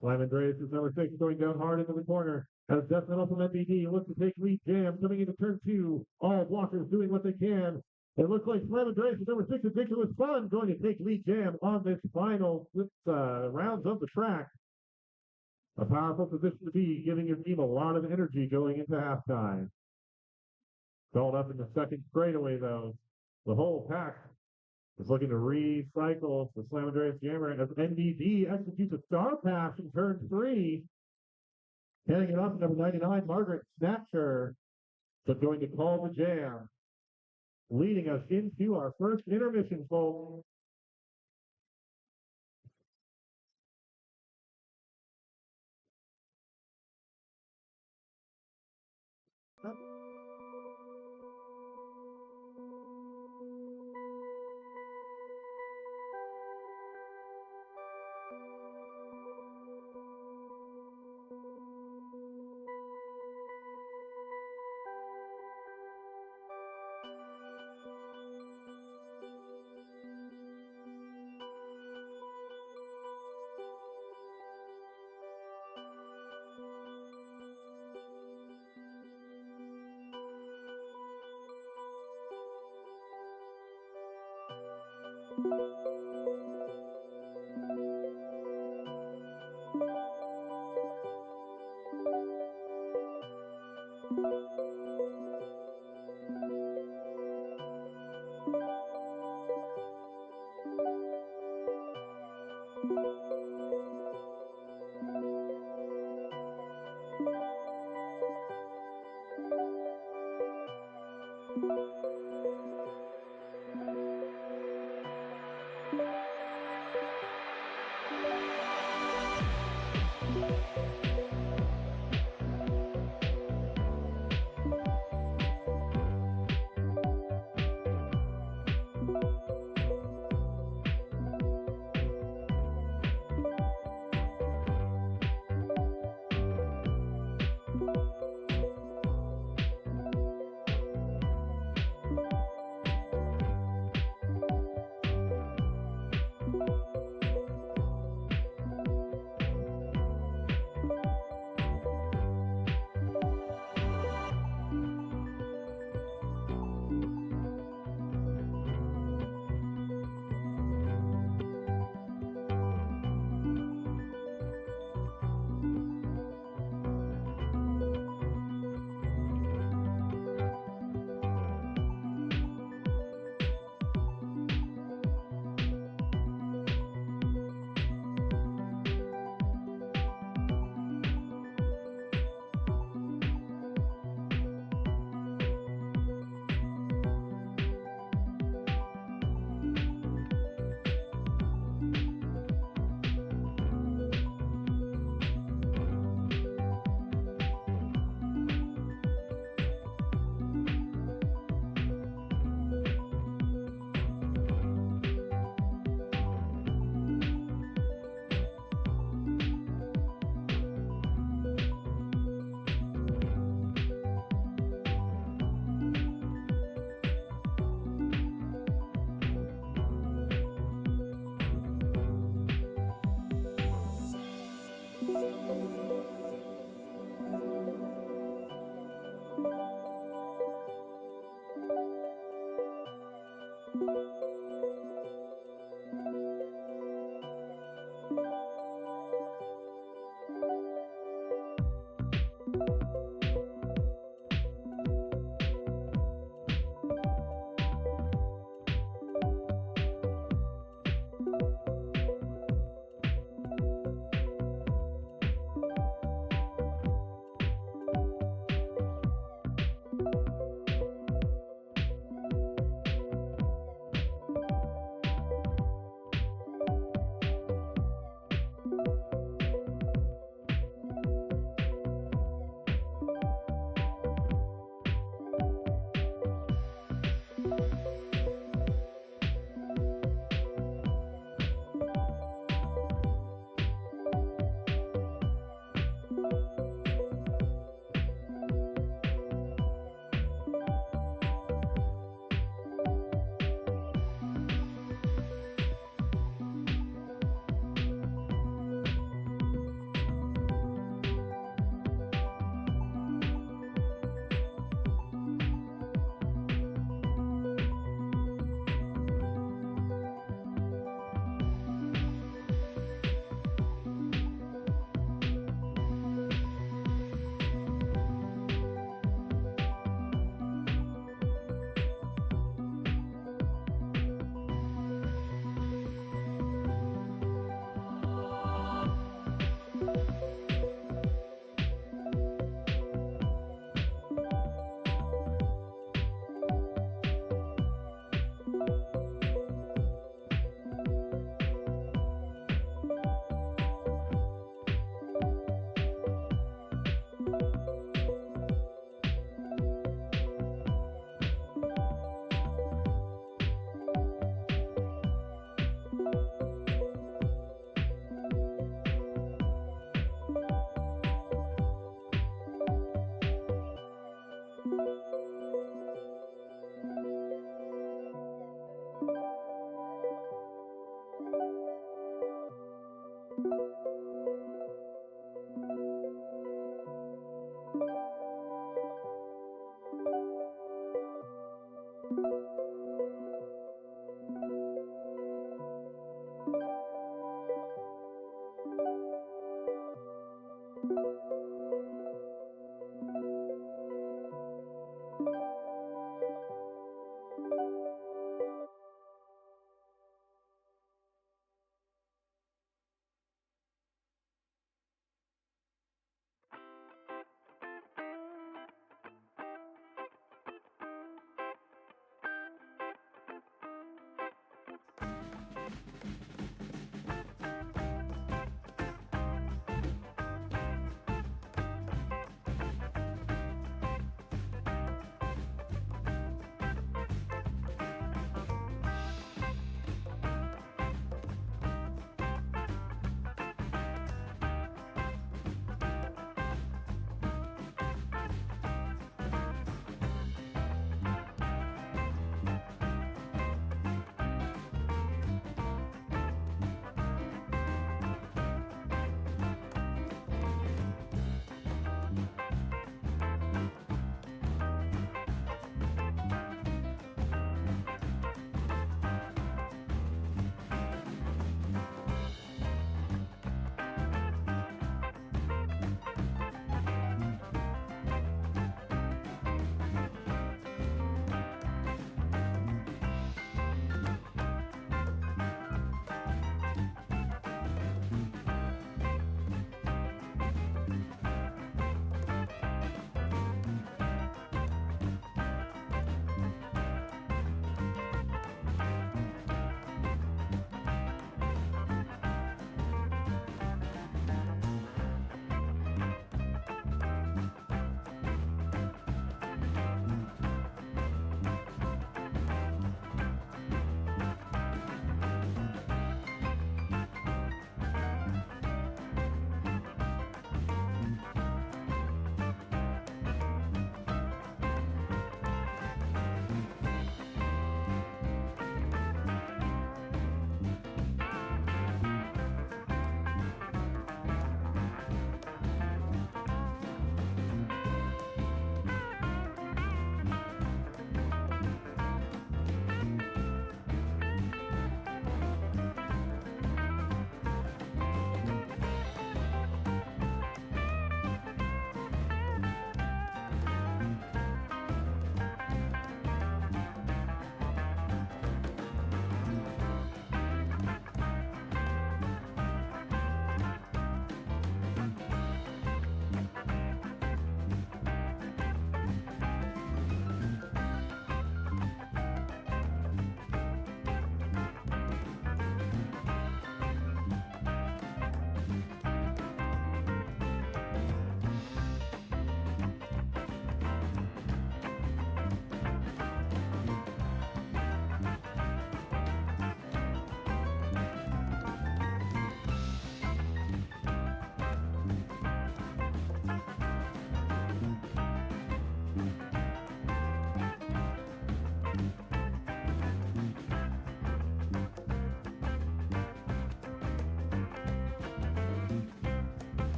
Speaker 4: Slam Andreas is number 6 going down hard into the corner. As Deathmetal from NBD looks to take lead jam coming into turn 2. All blockers doing what they can. It looks like Slam Andreas is number 6, Ridiculous Fun, going to take lead jam on this final rounds of the track. A powerful position to be, giving your team a lot of energy going into halftime. Called up in the second straightaway, though. The whole pack is looking to recycle the Slam Andreas jammer as NBD executes a star pass in turn 3. Heading it up, number 99, Margaret Snatcher. So going to call the jam. Leading us into our first intermission, folks.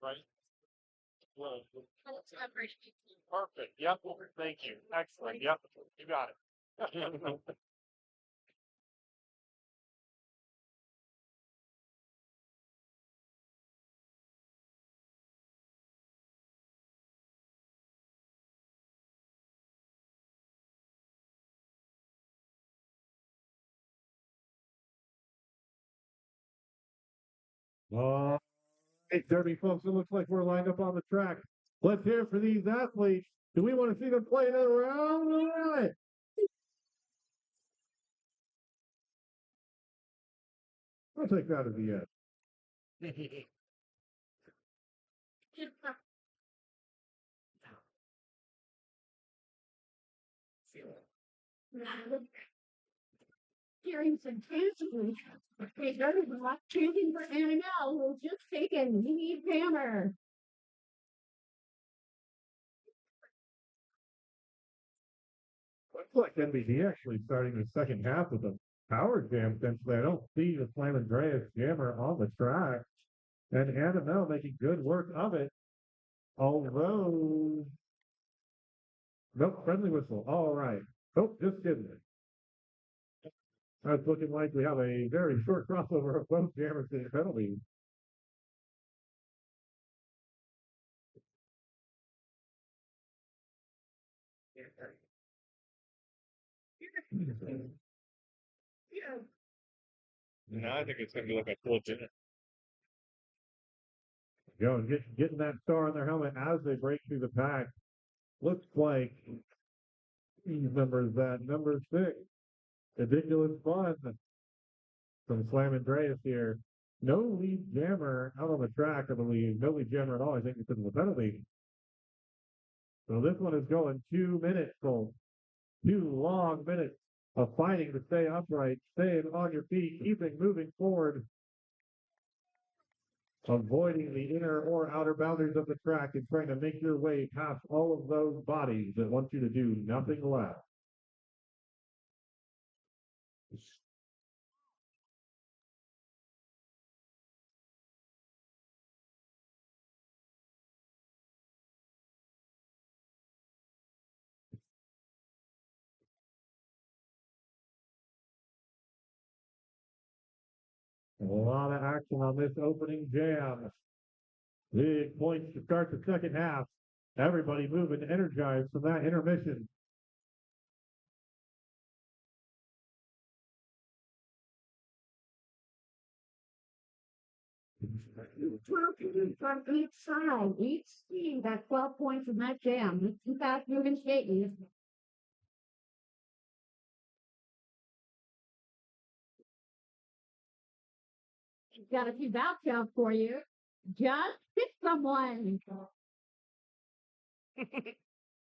Speaker 2: Right. Perfect. Yep. Thank you. Excellent. Yep. You got it.
Speaker 4: Oh, hey, Derby folks, it looks like we're lined up on the track. Let's hear for these athletes. Do we want to see them play another round? All right. I'll take that as a yes.
Speaker 1: Hearing some tangible. Okay, everyone chanting for Annabelle, who's just taken lead hammer.
Speaker 4: Looks like NBD actually starting the second half with a power jam. Essentially, I don't see the Slam Andreas jammer on the track, and Annabelle making good work of it. Although, nope, friendly whistle. All right. Nope, just kidding. It's looking like we have a very short crossover of both jammers getting penalties.
Speaker 2: No, I think it's gonna be like a full dinner.
Speaker 4: Getting that star on their helmet as they break through the pack. Looks like these numbers that number 6. Ridiculous fun from Slam Andreas here. No lead jammer out on the track, I believe. No lead jammer at all, I think, because of the penalty. So this one is going 2 minutes, folks. 2 long minutes of fighting to stay upright, staying on your feet, keeping moving forward, avoiding the inner or outer boundaries of the track and trying to make your way past all of those bodies that want you to do nothing less. A lot of action on this opening jam. Big points to start the second half. Everybody moving, energized from that intermission.
Speaker 1: From each side, each team got 12 points in that jam. Let's see fast moving skating. Got a few bounce counts for you. Just hit someone.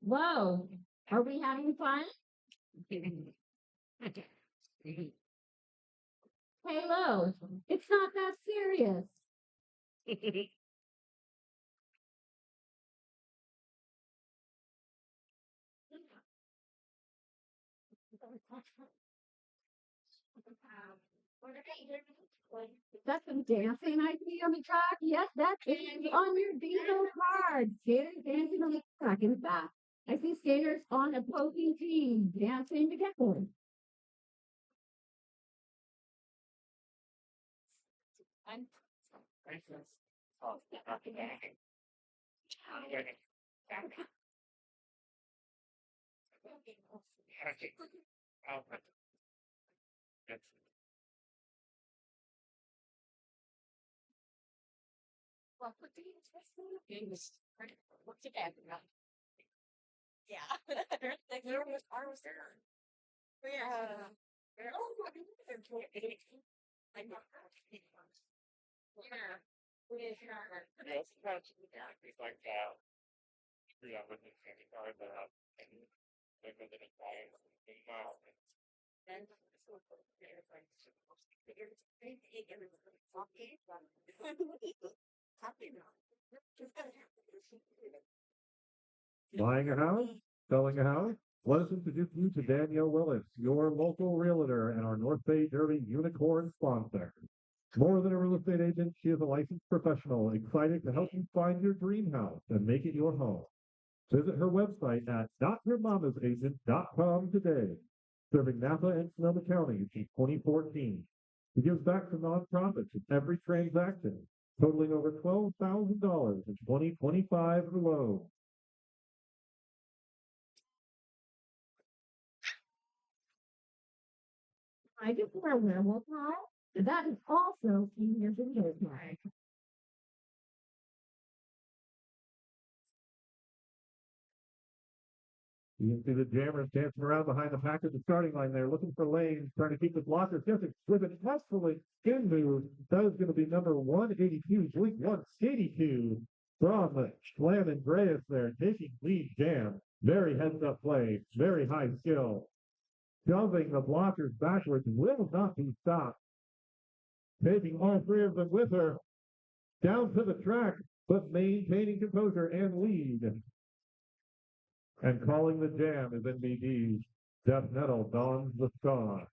Speaker 1: Whoa. Are we having fun? Hello. It's not that serious. That's some dancing I see on the track. Yes, that's on your bingo card. Skaters dancing on the track. In fact, I see skaters on opposing teams dancing together.
Speaker 2: Yeah, sometimes it's like that. Yeah, but it's kind of hard that. Like with the clients and miles.
Speaker 4: Buying a house? Selling a house? Let us introduce you to Danielle Willis, your local realtor and our North Bay Derby Unicorn sponsor. More than a real estate agent, she is a licensed professional excited to help you find your dream house and make it your home. Visit her website at notyourmamasagent.com today. Serving Napa and Sonoma counties since 2014. She gives back to nonprofits in every transaction, totaling over $12,000 in 2025 alone.
Speaker 1: I just wear werewolf hat. That is also senior video tag.
Speaker 4: You can see the jammers dancing around behind the pack at the starting line there, looking for lanes, trying to keep the blockers just with an excellent spin move. That is going to be number 182, Blink 182 from Slam Andreas there, taking lead jam. Very heads-up play, very high skill. Shoving the blockers backwards, will not be stopped. Taking all three of them with her down to the track, but maintaining composure and lead. And calling the jam is NBD's Death Metal dons the star.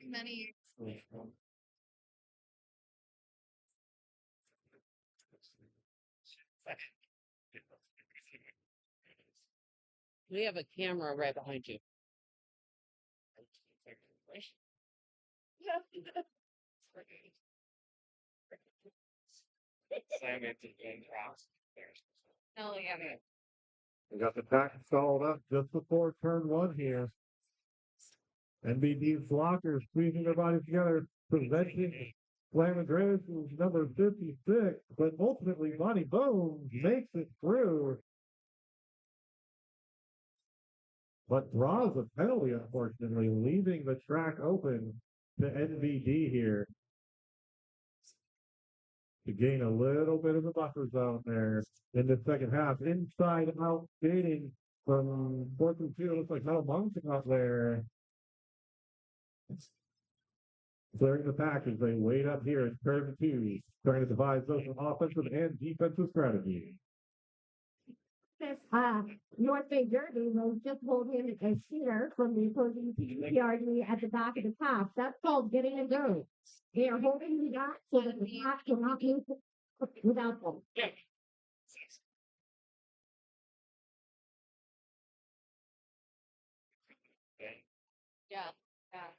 Speaker 3: Many. We have a camera right behind you. Oh, yeah.
Speaker 4: We got the pack stalled up just before turn one here. NBD's blockers squeezing their bodies together, preventing Slam Andreas, who's number 56, but ultimately Bonnie Bones makes it through. But draws a penalty, unfortunately, leaving the track open to NBD here to gain a little bit of a buffer zone there in the second half. Inside out skating from 4th and 2. Looks like Metal Mountain out there. Clearing the pack as they wait up here at turn 2, trying to devise both an offensive and defensive strategy.
Speaker 1: North Bay Derby will just hold in a cheater from the opposing PRD at the back of the pack. That's called getting a go. They are holding the back so that the pack cannot move without them.
Speaker 2: Yeah.
Speaker 3: Yeah. Yeah.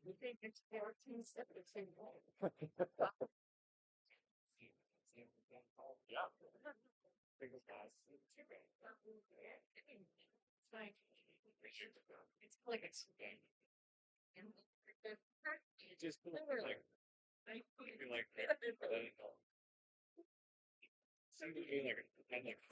Speaker 2: We think it's 14 seconds. Yeah. It's like it's just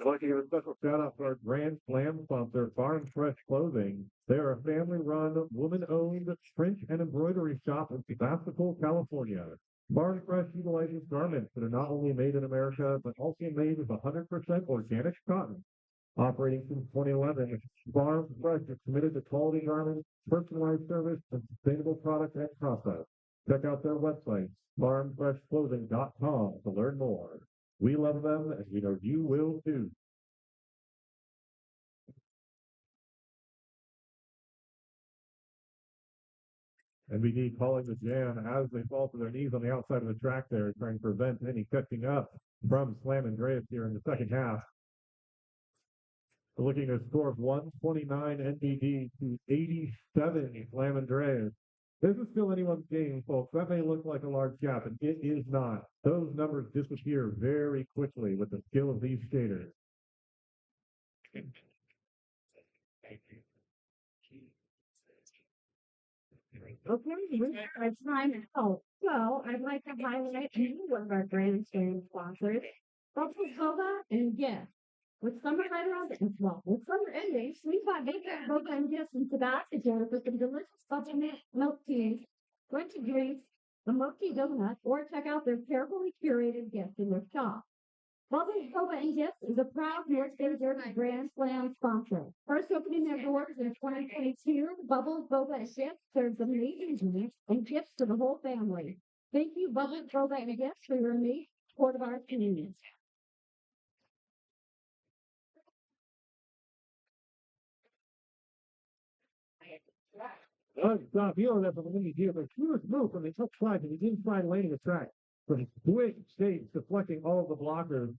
Speaker 4: I'd like to give a special shout out to our Grand Slam sponsor, Farm Fresh Clothing. They are a family-run, woman-owned print and embroidery shop in Sebastopol, California. Farm Fresh utilizes garments that are not only made in America, but also made with 100% organic cotton. Operating since 2011, Farm Fresh is committed to quality garments, personalized service, and sustainable product and process. Check out their website, farmfreshclothing.com, to learn more. We love them, and we know you will too. NBD calling the jam as they fall to their knees on the outside of the track there, trying to prevent any catching up from Slam Andreas here in the second half. We're looking at a score of 129 NBD to 87 Slam Andreas. This is still anyone's game, folks. That may look like a large gap, and it is not. Those numbers disappear very quickly with the skill of these skaters.
Speaker 1: Okay, it's time out. So I'd like to highlight one of our grandstand sponsors, Rosa and Gift. With summer right around the with summer ending, we've got Rosa and Gift in Sebastopol with some delicious buttermilk milk teas, plenty drinks, a milk tea donut, or check out their carefully curated gifts in their shop. Bubbles, Boba, and Gifts is a proud North Bay Derby Grand Slam sponsor. First opening their doors in 2022, Bubbles, Boba, and Gifts serves amazing drinks and gifts for the whole family. Thank you, Bubbles, Boba, and Gifts, for your amazing support of our community.
Speaker 4: Stop feeling that from the NBD, but clear move from the outside to the inside lane of the track. From quick states deflecting all of the blockers.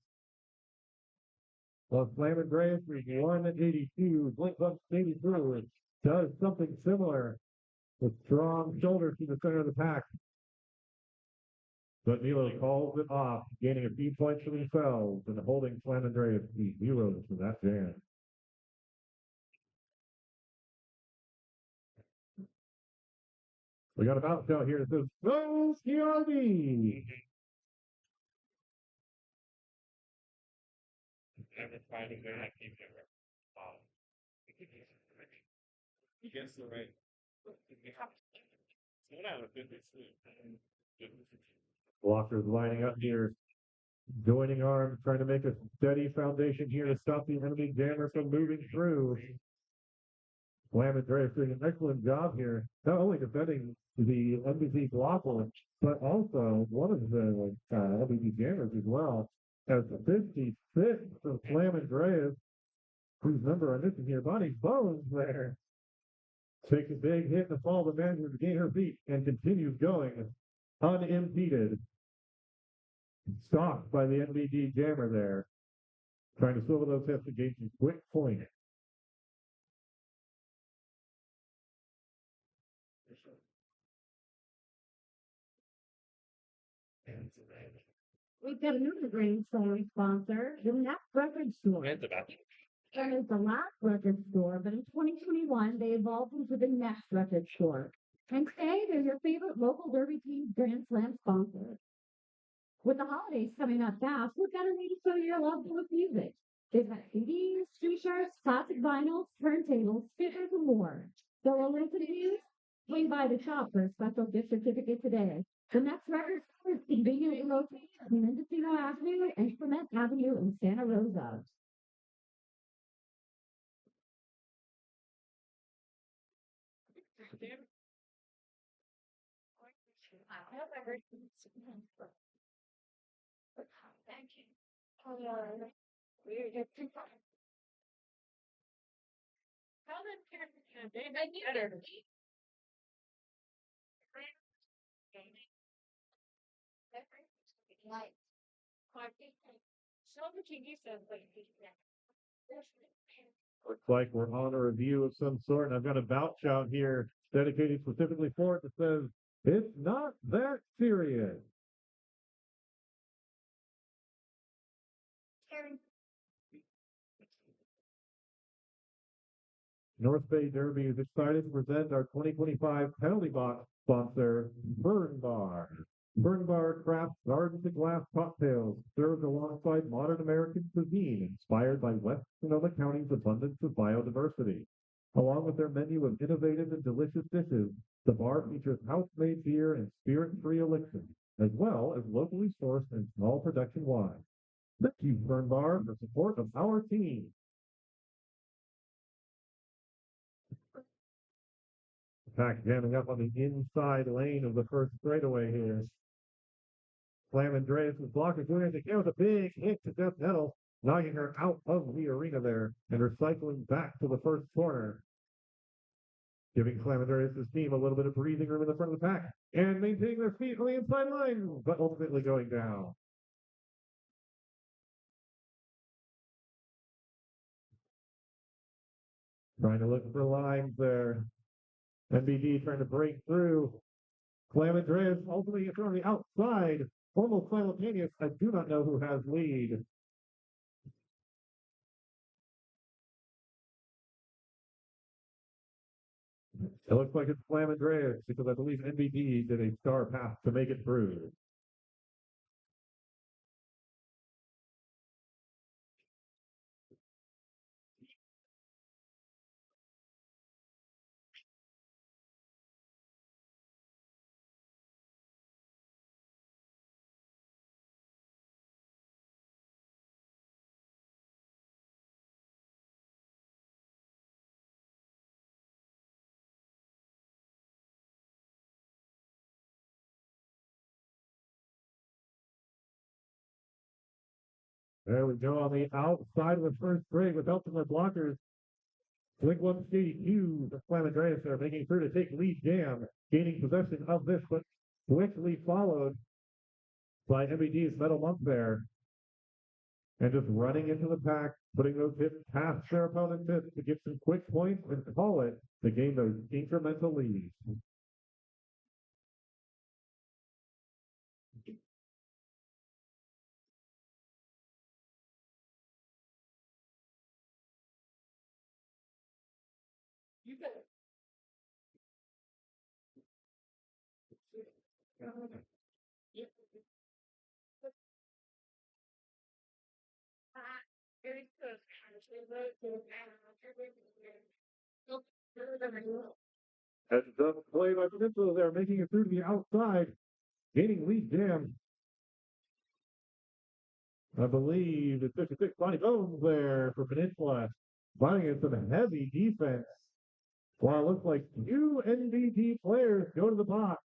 Speaker 4: Well, Flamin' Grace reached 182, Blink Buck 83, does something similar with strong shoulders to the center of the pack. But Milo calls it off, gaining a few points for themselves and holding Flamin' Grace to 0 from that jam. We got a bounce out here that says, go PRD!
Speaker 2: Never finding their active never. Against the right.
Speaker 4: Blockers lining up here, joining arms, trying to make a steady foundation here to stop the enemy jammer from moving through. Flamin' Grace doing an excellent job here, not only defending the NBD blocker, but also one of the NBD jammers as well. As the 56 of Flamin' Grace, whose number I'm missing here, Bonnie Bones there, takes a big hit in the fall, but manages to gain her feet and continues going unimpeded. Stopped by the NBD jammer there, trying to swivel those hips to gain some quick point.
Speaker 1: We've got another Grand Slam sponsor, the Next Record Store.
Speaker 2: And the back.
Speaker 1: That is the last record store, but in 2021, they evolved into the Next Record Store. And today, they're your favorite local Derby team Grand Slam sponsor. With the holidays coming up fast, we're gonna need to show your love with music. They've got CDs, t-shirts, classic vinyls, turntables, stickers, and more. So we'll link to these. Swing by the shop for a special gift certificate today. The Next Record Store is conveniently located on Mendocino Avenue and Clement Avenue in Santa Rosa.
Speaker 4: Looks like we're on a review of some sort, and I've got a vouch out here dedicated specifically for it that says, it's not that serious. North Bay Derby is excited to present our 2025 penalty box sponsor, Burn Bar. Burn Bar crafts garden-to-glass cocktails served alongside modern American cuisine inspired by West Sonoma County's abundance of biodiversity. Along with their menu of innovative and delicious dishes, the bar features house-made beer and spirit-free elixirs, as well as locally sourced and small production wine. Thank you, Burn Bar, for support of our team. Pack jamming up on the inside lane of the first straightaway here. Flamin' Grace was blocking through it again with a big hit to Death Nettle, knocking her out of the arena there and recycling back to the first corner. Giving Flamin' Grace's team a little bit of breathing room in the front of the pack and maintaining their feet on the inside line, but ultimately going down. Trying to look for lines there. NBD trying to break through. Flamin' Grace ultimately gets on the outside. Almost simultaneous. I do not know who has lead. It looks like it's Flamin' Grace because I believe NBD did a star path to make it through. There we go on the outside of the first break with ultimate blockers. Blink 182, the Slam Andreas are making sure to take lead jam, gaining possession of this, but quickly followed by NBD's Metal Monk there. And just running into the pack, putting those hits past their opponent's hits to get some quick points and call it to gain those incremental leads. As the play by Peninsula, they're making it through to the outside, gaining lead jam. I believe it's 56 Bonnie Bones there for Peninsula, finding in some heavy defense. While it looks like two NBD players go to the box,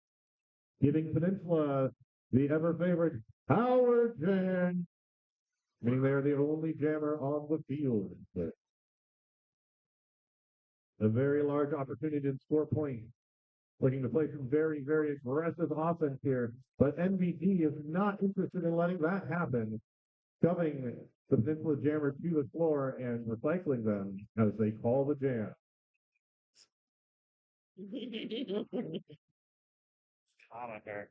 Speaker 4: giving Peninsula the ever favorite Power Jam, meaning they're the only jammer on the field. A very large opportunity to score points. Looking to play some very, very aggressive offense here, but NBD is not interested in letting that happen, shoving the Peninsula Jammer to the floor and recycling them as they call the jam.
Speaker 2: Comiker.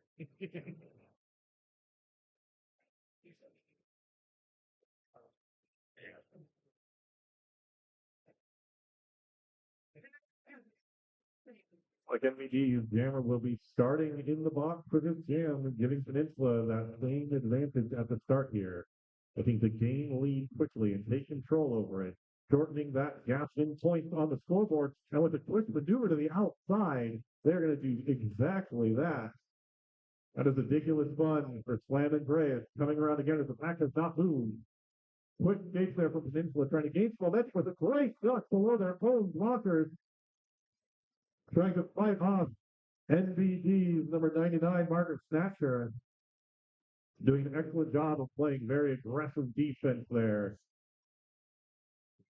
Speaker 4: Like NBD's jammer will be starting in the box for this jam, giving Peninsula that same advantage at the start here. Looking to gain lead quickly and take control over it, shortening that gap in points on the scoreboard. And with a quick maneuver to the outside, they're going to do exactly that. That is ridiculous fun for Slam Andreas coming around again as the pack has not moved. Quick skates there for Peninsula trying to gain small. That's with a great shot below their own blockers. Trying to fight off NBD's number 99, Margaret Snatcher. Doing an excellent job of playing very aggressive defense there.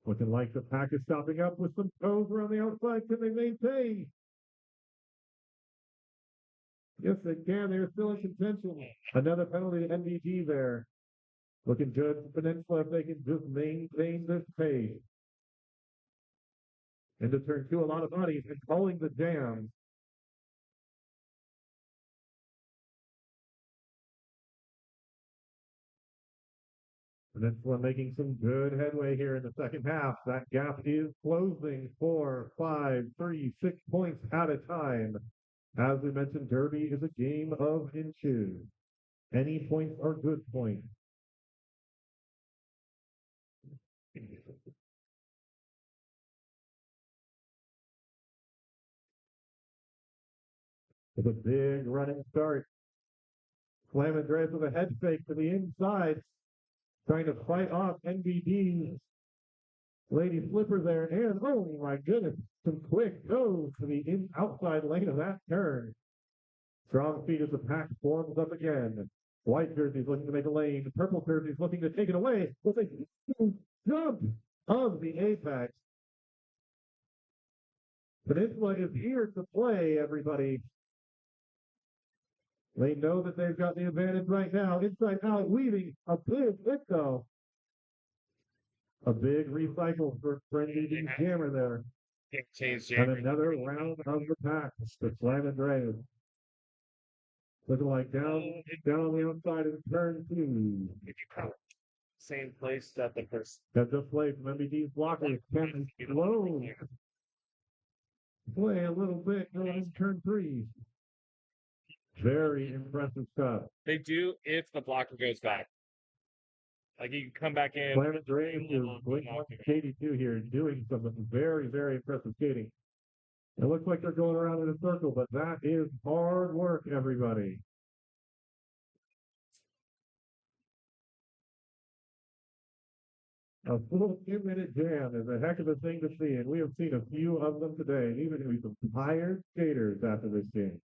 Speaker 4: Looking like the pack is stopping up with some toes around the outside. Can they maintain? Yes, they can. They're still in contention. Another penalty to NBD there. Looking good for Peninsula if they can just maintain this pace. Into turn two, a lot of bodies and calling the jam. Peninsula making some good headway here in the second half. That gap is closing 4, 5, 3, 6 points at a time. As we mentioned, Derby is a game of inches. Any points are good points. With a big running start. Slam Andreas with a head fake to the inside, trying to fight off NBD's Lady Flipper there. And oh my goodness, some quick goes to the outside lane of that turn. Strong feet as the pack forms up again. White jerseys looking to make a lane. Purple jerseys looking to take it away with a jump of the apex. Peninsula is here to play, everybody. They know that they've got the advantage right now. Inside out, weaving a big hit though. A big recycle for NBD Jammer there. And another round of the pack for Slam Andreas. Looking like down on the outside of turn two.
Speaker 2: Same place that the first.
Speaker 4: That just play from NBD's blockers can slow. Play a little bit going in turn three. Very impressive stuff.
Speaker 2: They do if the blocker goes back. Like you can come back in.
Speaker 4: Slam Andreas is Blink 182 here, doing some very, very impressive skating. It looks like they're going around in a circle, but that is hard work, everybody. A full 2-minute jam is a heck of a thing to see, and we have seen a few of them today, even with some tired skaters after this game.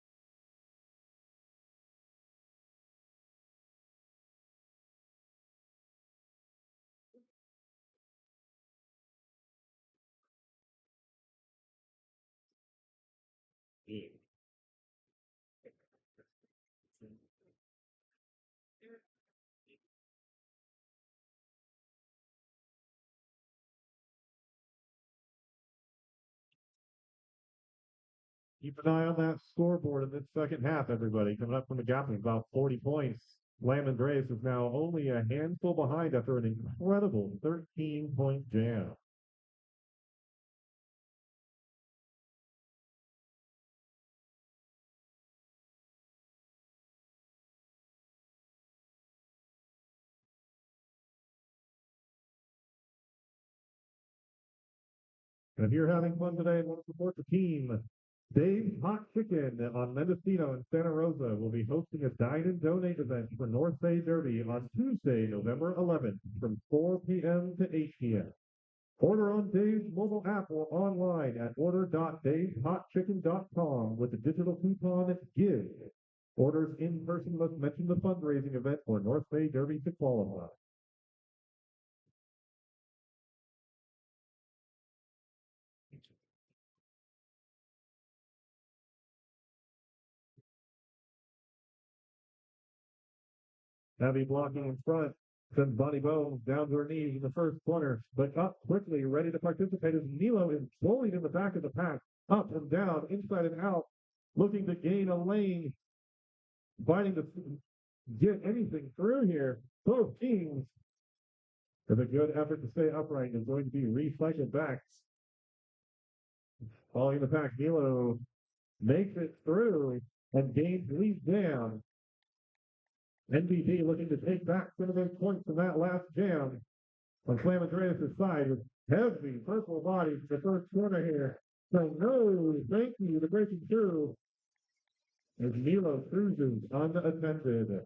Speaker 4: Keep an eye on that scoreboard in this second half, everybody. Coming up from the gap of about 40 points. Lam Andreas is now only a handful behind after an incredible 13-point jam. And if you're having fun today and want to support the team, Dave's Hot Chicken on Mendocino and Santa Rosa will be hosting a dine and donate event for North Bay Derby on Tuesday, November 11th from 4 p.m. to 8 p.m. Order on Dave's mobile app or online at order.daveshotchicken.com with the digital coupon GIVE. Orders in person must mention the fundraising event for North Bay Derby to qualify. Heavy blocking in front sends Bonnie Bones down to her knees in the first corner, but up quickly, ready to participate as Milo is bullied in the back of the pack, up and down, inside and out, looking to gain a lane, fighting to get anything through here. Both teams with a good effort to stay upright is going to be recycled back. Following the pack, Milo makes it through and gains lead down. NBD looking to take back some of those points from that last jam on Lam Andreas' side with heavy purple body for the first corner here. So no, thank you to breaking through as Milo cruises unattended.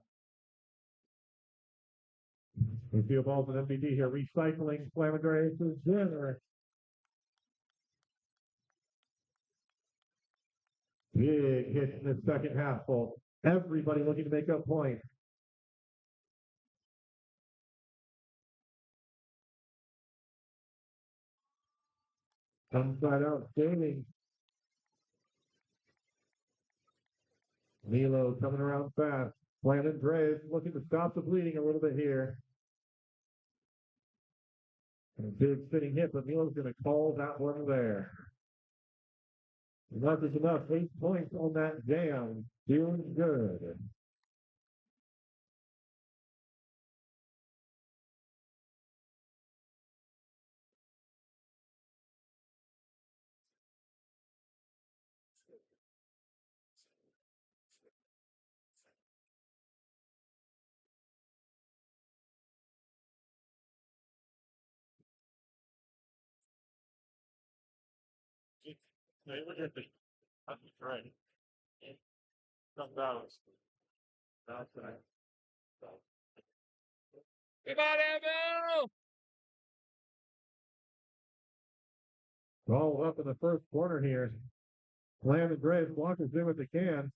Speaker 4: We see balls at NBD here recycling Lam Andreas' jam. Big hit in the second half, folks. Everybody looking to make up points. Inside out, gaining. Milo coming around fast. Lam Andreas looking to stop the bleeding a little bit here. And a big spinning hit, but Milo's going to call that one there. Enough is enough. 8 points on that jam. Feeling good.
Speaker 2: They were good. That's right. Come down. That's right. Come on, Evan!
Speaker 4: All up in the first corner here. Lam Andreas blockers in what they can.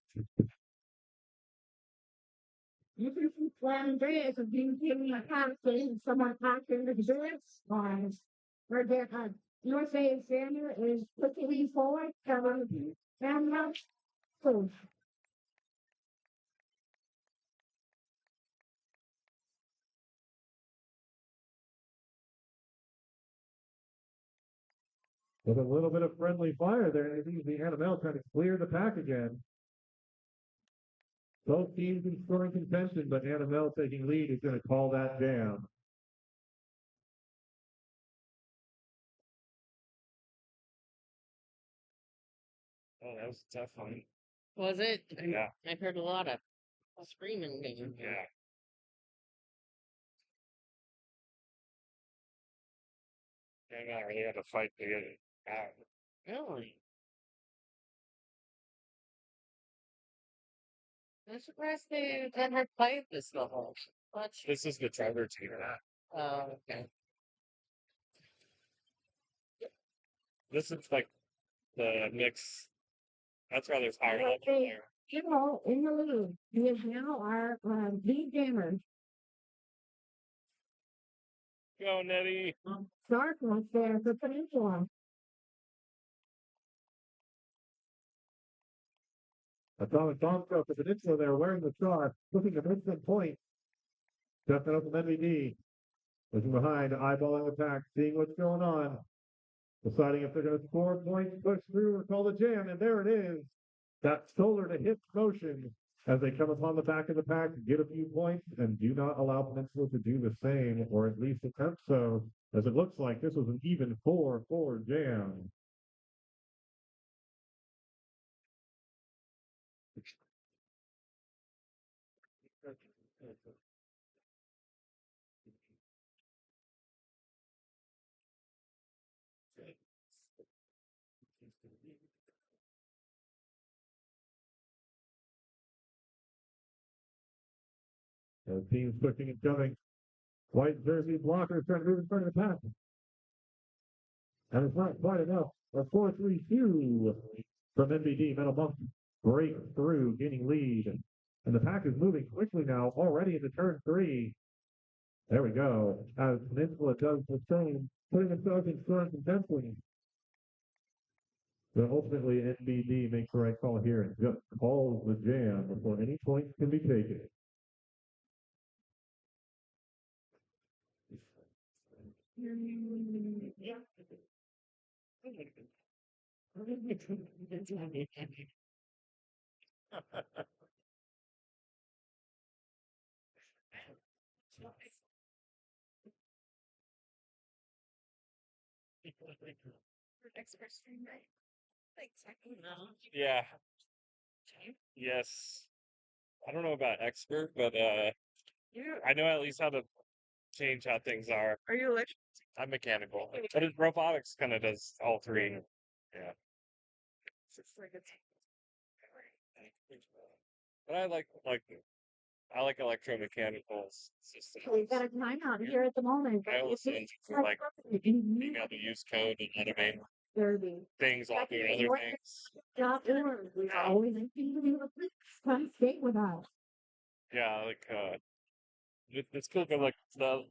Speaker 1: You can see Lam Andreas is being given a passing, someone passing the endurance lines. Where their North Bay Xander is pushing forward, and now, so
Speaker 4: With a little bit of friendly fire there, and it seems the NML trying to clear the pack again. Both teams in scoring contention, but NML taking lead is going to call that jam.
Speaker 2: Oh, that was a tough one.
Speaker 3: Was it?
Speaker 2: Yeah.
Speaker 3: I heard a lot of screaming.
Speaker 2: Yeah. And I really had to fight to get it out.
Speaker 3: Really? I'm surprised they had her played this level. Much.
Speaker 2: This is the driver team.
Speaker 3: Okay.
Speaker 2: This is like the mix. That's why there's higher level
Speaker 1: they,
Speaker 2: there.
Speaker 1: you know, in the lead, we have now our lead gamers.
Speaker 2: Go, Nettie.
Speaker 1: Darkness there for Peninsula.
Speaker 4: Atomic Bomb Stroke at the Peninsula there wearing the star, looking to make some points. Justin up from NBD. Looking behind, eyeballing the pack, seeing what's going on. Deciding if they're going to score points, push through, or call the jam, and there it is. that shoulder to hip motion as they come upon the back of the pack, get a few points, and do not allow Peninsula to do the same, or at least attempt so, as it looks like this was an even 4-4 jam. The team's pushing and shoving. White jersey blockers trying to move in front of the pack. And it's not quite enough. A 4-3-2 from NBD. Metal Monk break through, gaining lead. And the pack is moving quickly now, already into turn 3. There we go. As Peninsula does the same, putting themselves in front intensely. But ultimately, NBD makes the right call here and just calls the jam before any points can be taken.
Speaker 2: Yeah. Yes. I don't know about expert, but I know at least how to change how things are.
Speaker 3: Are you electric?
Speaker 2: I'm mechanical, but robotics kind of does all three. Yeah. But I like electromechanical systems.
Speaker 1: We've got a timeout here at the moment.
Speaker 2: I also like being able to use code and automate things while doing other things.
Speaker 1: We've always come stay with us.
Speaker 2: Yeah, like it's cool. But like the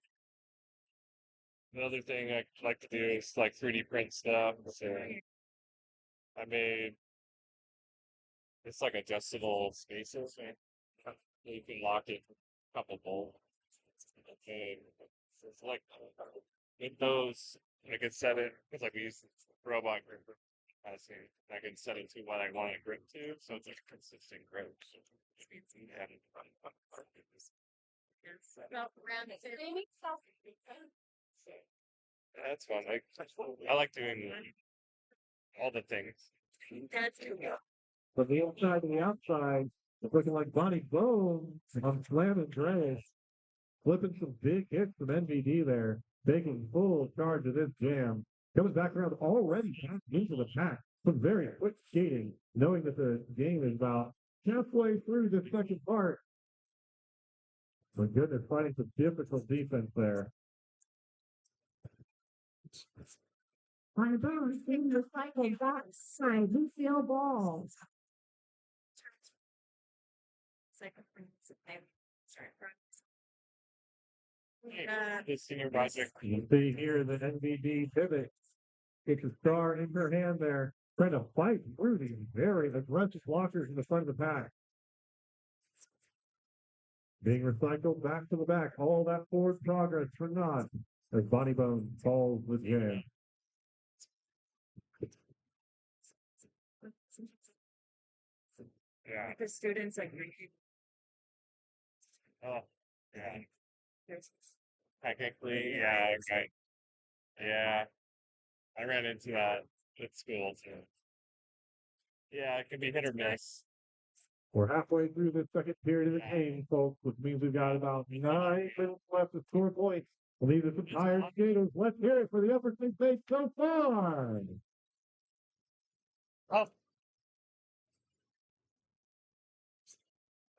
Speaker 2: other thing I like to do is like 3D print stuff. So I made it's like adjustable spaces. Right? You can lock it a couple bolts. And it's like with those, I can set it because like we use robot grip. I can set it to what I want to grip to, so it's like a consistent grip. And that's fun. I like doing all the things.
Speaker 4: From the inside to the outside, it's looking like Bonnie Bones on Slam and Dre. Flipping some big hits from NBD there, taking full charge of this jam. Coming back around already into the pack. Some very quick skating, knowing that the game is about halfway through the second part. My goodness, finding some difficult defense there.
Speaker 1: My Bones in the cycle backside, Lucille Ball.
Speaker 2: The senior project.
Speaker 4: You see here the NBD pivot. It's a star in her hand there, trying to fight through these very aggressive blockers in the front of the pack. Being recycled back to the back, all that forward progress for naught as Bonnie Bones falls with jam.
Speaker 2: Yeah.
Speaker 3: The students like
Speaker 2: Oh, yeah. Technically, yeah, okay. Yeah. I ran into that at school too. Yeah, it can be hit or miss.
Speaker 4: We're halfway through the second period of the game, folks, which means we've got about 9 minutes left to score points. We'll leave this entire skaters. Let's hear it for the efforts they've made so far.
Speaker 2: Oh.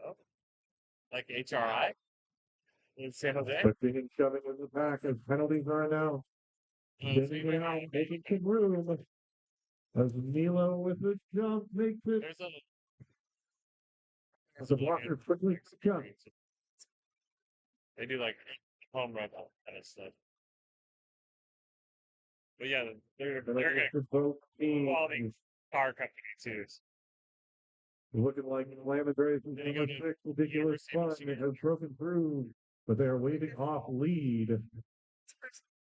Speaker 2: Oh. Like HRI in San Jose.
Speaker 4: Pushing and shoving in the back as penalties are announced. Getting it out, making some room. As Milo with the jump makes it. As the blocker quickly jumps.
Speaker 2: They do like home run kind of stuff. But yeah, they're
Speaker 4: Both teams
Speaker 2: quality car company too.
Speaker 4: looking like Lamadres is number 6, ridiculous fun. It has broken through, but they are waving off lead.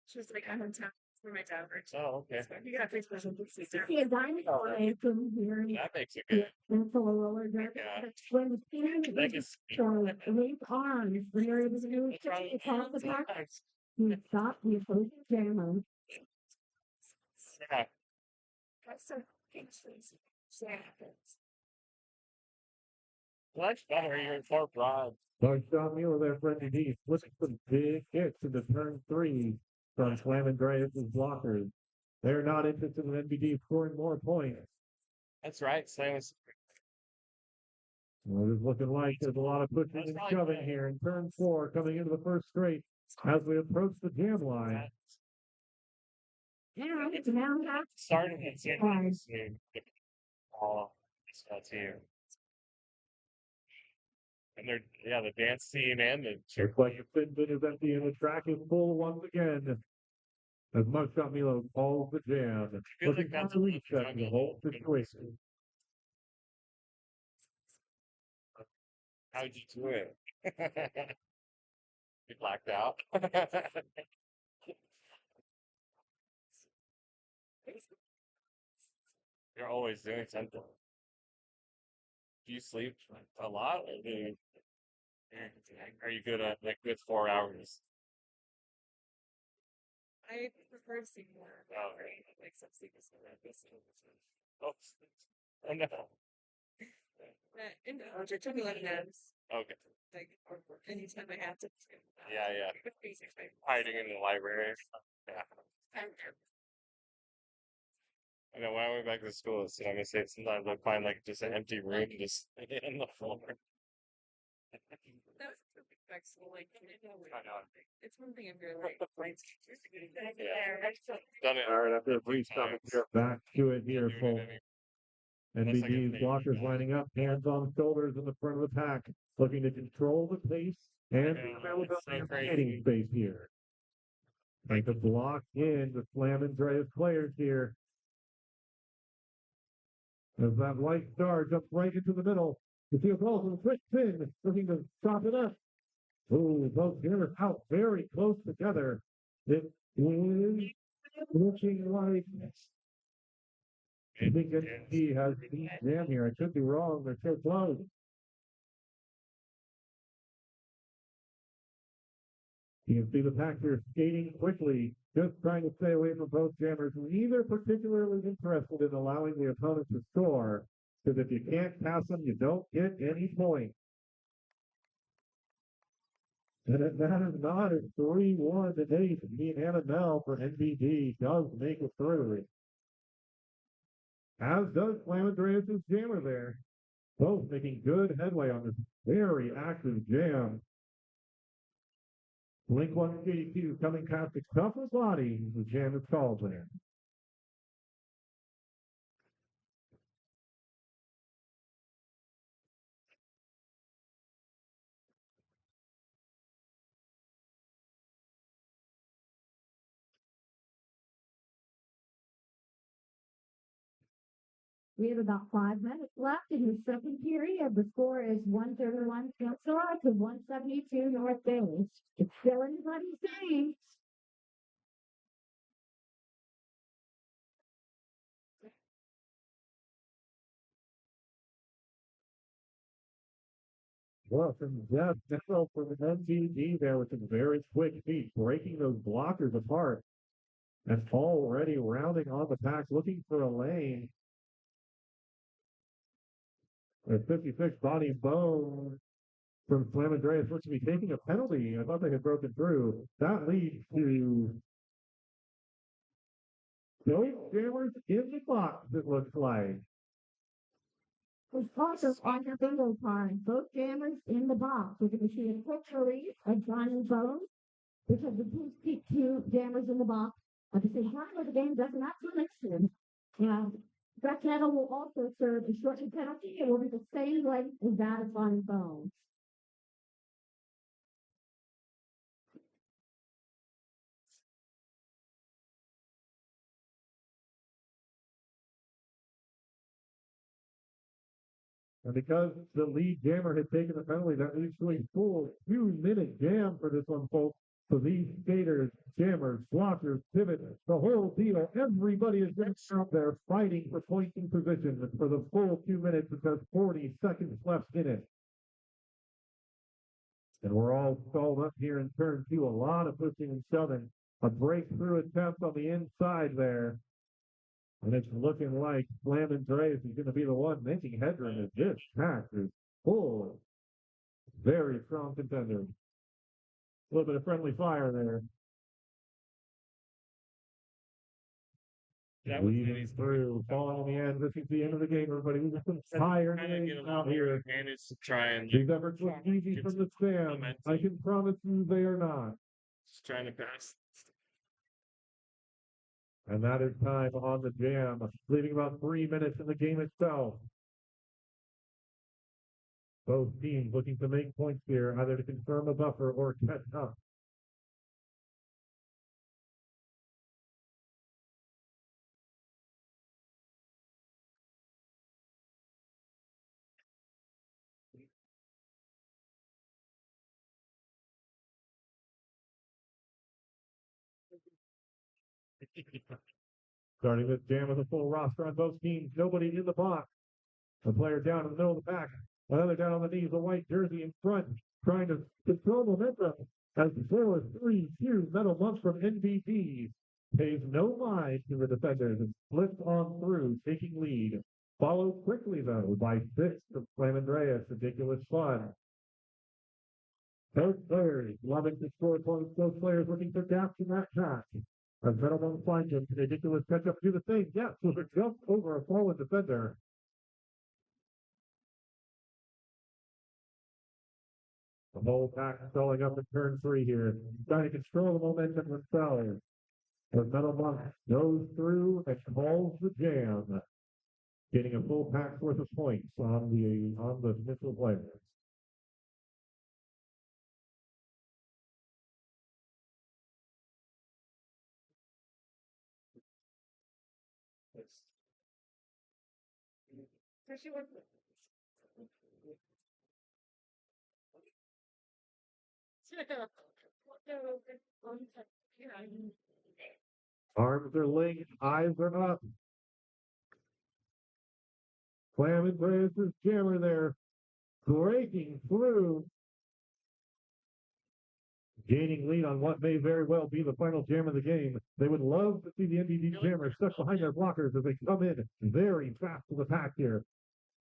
Speaker 3: she was like, I'm in town. For my dad works.
Speaker 2: Oh, okay.
Speaker 3: You got to special pieces there.
Speaker 1: See a diamond line from here.
Speaker 2: That makes it good.
Speaker 1: And so a roller derby.
Speaker 2: Yeah.
Speaker 1: When the team
Speaker 2: Thank you.
Speaker 1: raised arms, when you're able to do it across the back, you stop the opposing jammer.
Speaker 2: Yeah. Much better. You're more broad.
Speaker 4: Large John Mueller there for NBD, flipping some big hits into turn 3 from Slam Andreas' blockers. They're not interested in NBD scoring more points.
Speaker 2: That's right. Sam's.
Speaker 4: Well, it's looking like there's a lot of pushing and shoving here in turn 4 coming into the first straight as we approach the jam line.
Speaker 1: Yeah, it's now that.
Speaker 2: Starting at zero. Oh, that's here. And they're, yeah, the dance scene and the
Speaker 4: Looks like the fin bin is empty and the track is full once again. As Mugshot Milo calls the jam,
Speaker 2: feel
Speaker 4: looking
Speaker 2: like that's
Speaker 4: for a
Speaker 2: a
Speaker 4: reset to the whole situation.
Speaker 2: How'd you do it? You blacked out. You're always doing something. Do you sleep a lot, or are you good at like good 4 hours?
Speaker 3: I prefer to see more.
Speaker 2: Oh,
Speaker 3: Like some sleepers.
Speaker 2: oh, I know.
Speaker 3: And it took me 11 hours.
Speaker 2: Okay.
Speaker 3: Like, anytime I have to.
Speaker 2: Yeah, yeah. Hiding in the library. Yeah. I know when I went back to school, so I'm gonna say sometimes I find like just an empty room just in the floor.
Speaker 3: That was back to school, like,
Speaker 2: I know.
Speaker 3: it's one thing if you're like,
Speaker 2: Yeah. Done it.
Speaker 4: All right, after a brief stop, we're back to it here,
Speaker 2: Doing
Speaker 4: folks.
Speaker 2: it any-
Speaker 4: NBD's blockers lining up, hands on shoulders in the front of the pack, looking to control the pace and the availability of skating space here. Trying to block in the Slam Andreas players here. As that white star jumps right into the middle. The field goal from the quick spin, looking to stop it up. Ooh, both gears out very close together. It is looking like I think NBD has the jam here. I could be wrong. They're so close. You can see the pack here skating quickly, just trying to stay away from both jammers, neither particularly interested in allowing the opponent to score, because if you can't pass them, you don't get any points. And that is not a 3-1 today to me and Hannah Mel for NBD does make it through. As does Slam Andreas' jammer there. Both making good headway on this very active jam. Blink 182 coming past the toughest body. The jam is called there.
Speaker 1: We have about 5 minutes left in the second period. The score is 131 Peninsula to 172 North Bay. It's still anybody's game.
Speaker 4: Well, from Jeff Mitchell from the NBD there with some very quick feet, breaking those blockers apart. And already rounding on the pack, looking for a lane. A 56 body bone from Slam Andreas looks to be taking a penalty. I thought they had broken through. That leads to those jammers in the box, it looks like.
Speaker 1: There's also on your bingo card, both jammers in the box. We're going to see a quick release of John and Bone, which have the two jammers in the box. At the same time, the game doesn't have to listen. That channel will also serve a shortened penalty. It will be the same length as that of John and Bone.
Speaker 4: And because the lead jammer had taken the penalty, that leads to a full 2-minute jam for this one, folks. So these skaters, jammers, blockers, pivots, the whole deal, everybody is out there fighting for points in position for the full 2 minutes because 40 seconds left in it. And we're all stalled up here in turn two. A lot of pushing and shoving. A breakthrough attempt on the inside there. And it's looking like Slam Andreas is going to be the one making headroom as this pack is full. Very strong contender. A little bit of friendly fire there.
Speaker 2: That was
Speaker 4: Leading
Speaker 2: nice.
Speaker 4: through, falling in the end. This is the end of the game, everybody. We got some fire out here.
Speaker 2: Advantage to try and
Speaker 4: These efforts look easy
Speaker 2: get
Speaker 4: from
Speaker 2: some
Speaker 4: the stand.
Speaker 2: momentum.
Speaker 4: I can promise you they are not.
Speaker 2: just trying to pass.
Speaker 4: And that is time on the jam, leaving about 3 minutes in the game itself. Both teams looking to make points here, either to confirm a buffer or catch up. Starting this jam with a full roster on both teams, nobody in the box. A player down in the middle of the pack, another down on the knees, a white jersey in front, trying to control momentum as the score is 3-2. Metal Month from NBD pays no mind to the defenders and slips on through, taking lead. Followed quickly, though, by 6 of Slam Andreas. Ridiculous fun. Both players loving to score points. Both players looking for gaps in that pack. As Metal Month finds him, ridiculous catch up to the same. Yes, was a jump over a fallen defender. The whole pack stalling up in turn 3 here, trying to control the momentum themselves. As Metal Monk goes through and calls the jam, getting a full pack's worth of points on the Peninsula players. Arms are linked, eyes are up. Slam Andreas' jammer there, breaking through. Gaining lead on what may very well be the final jam of the game. They would love to see the NBD jammer stuck behind their blockers as they come in very fast to the pack here.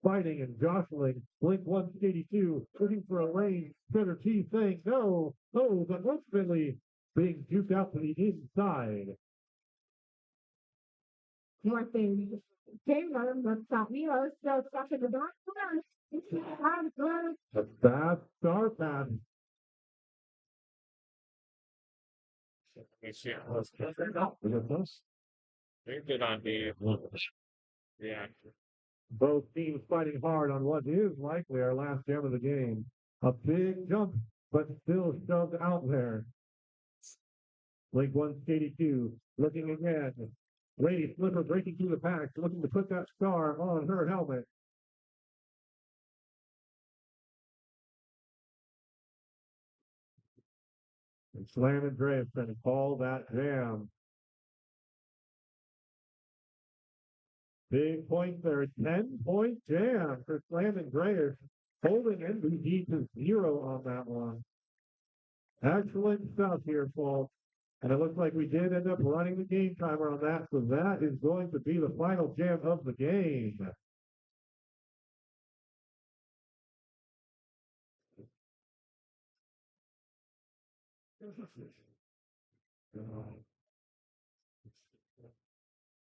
Speaker 4: Fighting and jostling. Blink 182, looking for a lane. Better T saying no, but ultimately being juked out to the inside.
Speaker 1: More things. Taylor, but Milo still stuck in the dark corner.
Speaker 4: A fast star pass.
Speaker 2: They're good on the yeah.
Speaker 4: Both teams fighting hard on what is likely our last jam of the game. A big jump, but still shoved out there. Blink 182, looking again. Lady Flipper breaking through the pack, looking to put that star on her helmet. And Slam Andreas trying to call that jam. Big point there, 10-point jam for Slam Andreas, holding NBD to 0 on that one. Excellent stuff here, folks. And it looks like we did end up running the game timer on that, so that is going to be the final jam of the game.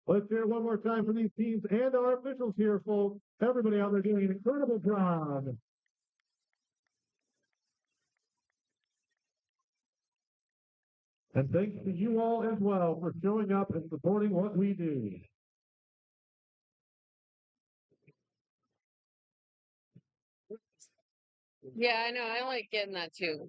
Speaker 4: Let's hear it one more time for these teams and our officials here, folks. Everybody out there doing an incredible job. And thanks to you all as well for showing up and supporting what we do.
Speaker 3: Yeah, I know. I like getting that too.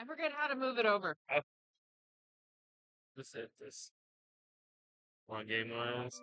Speaker 3: forget how to move it over.
Speaker 2: Just hit this one game lines.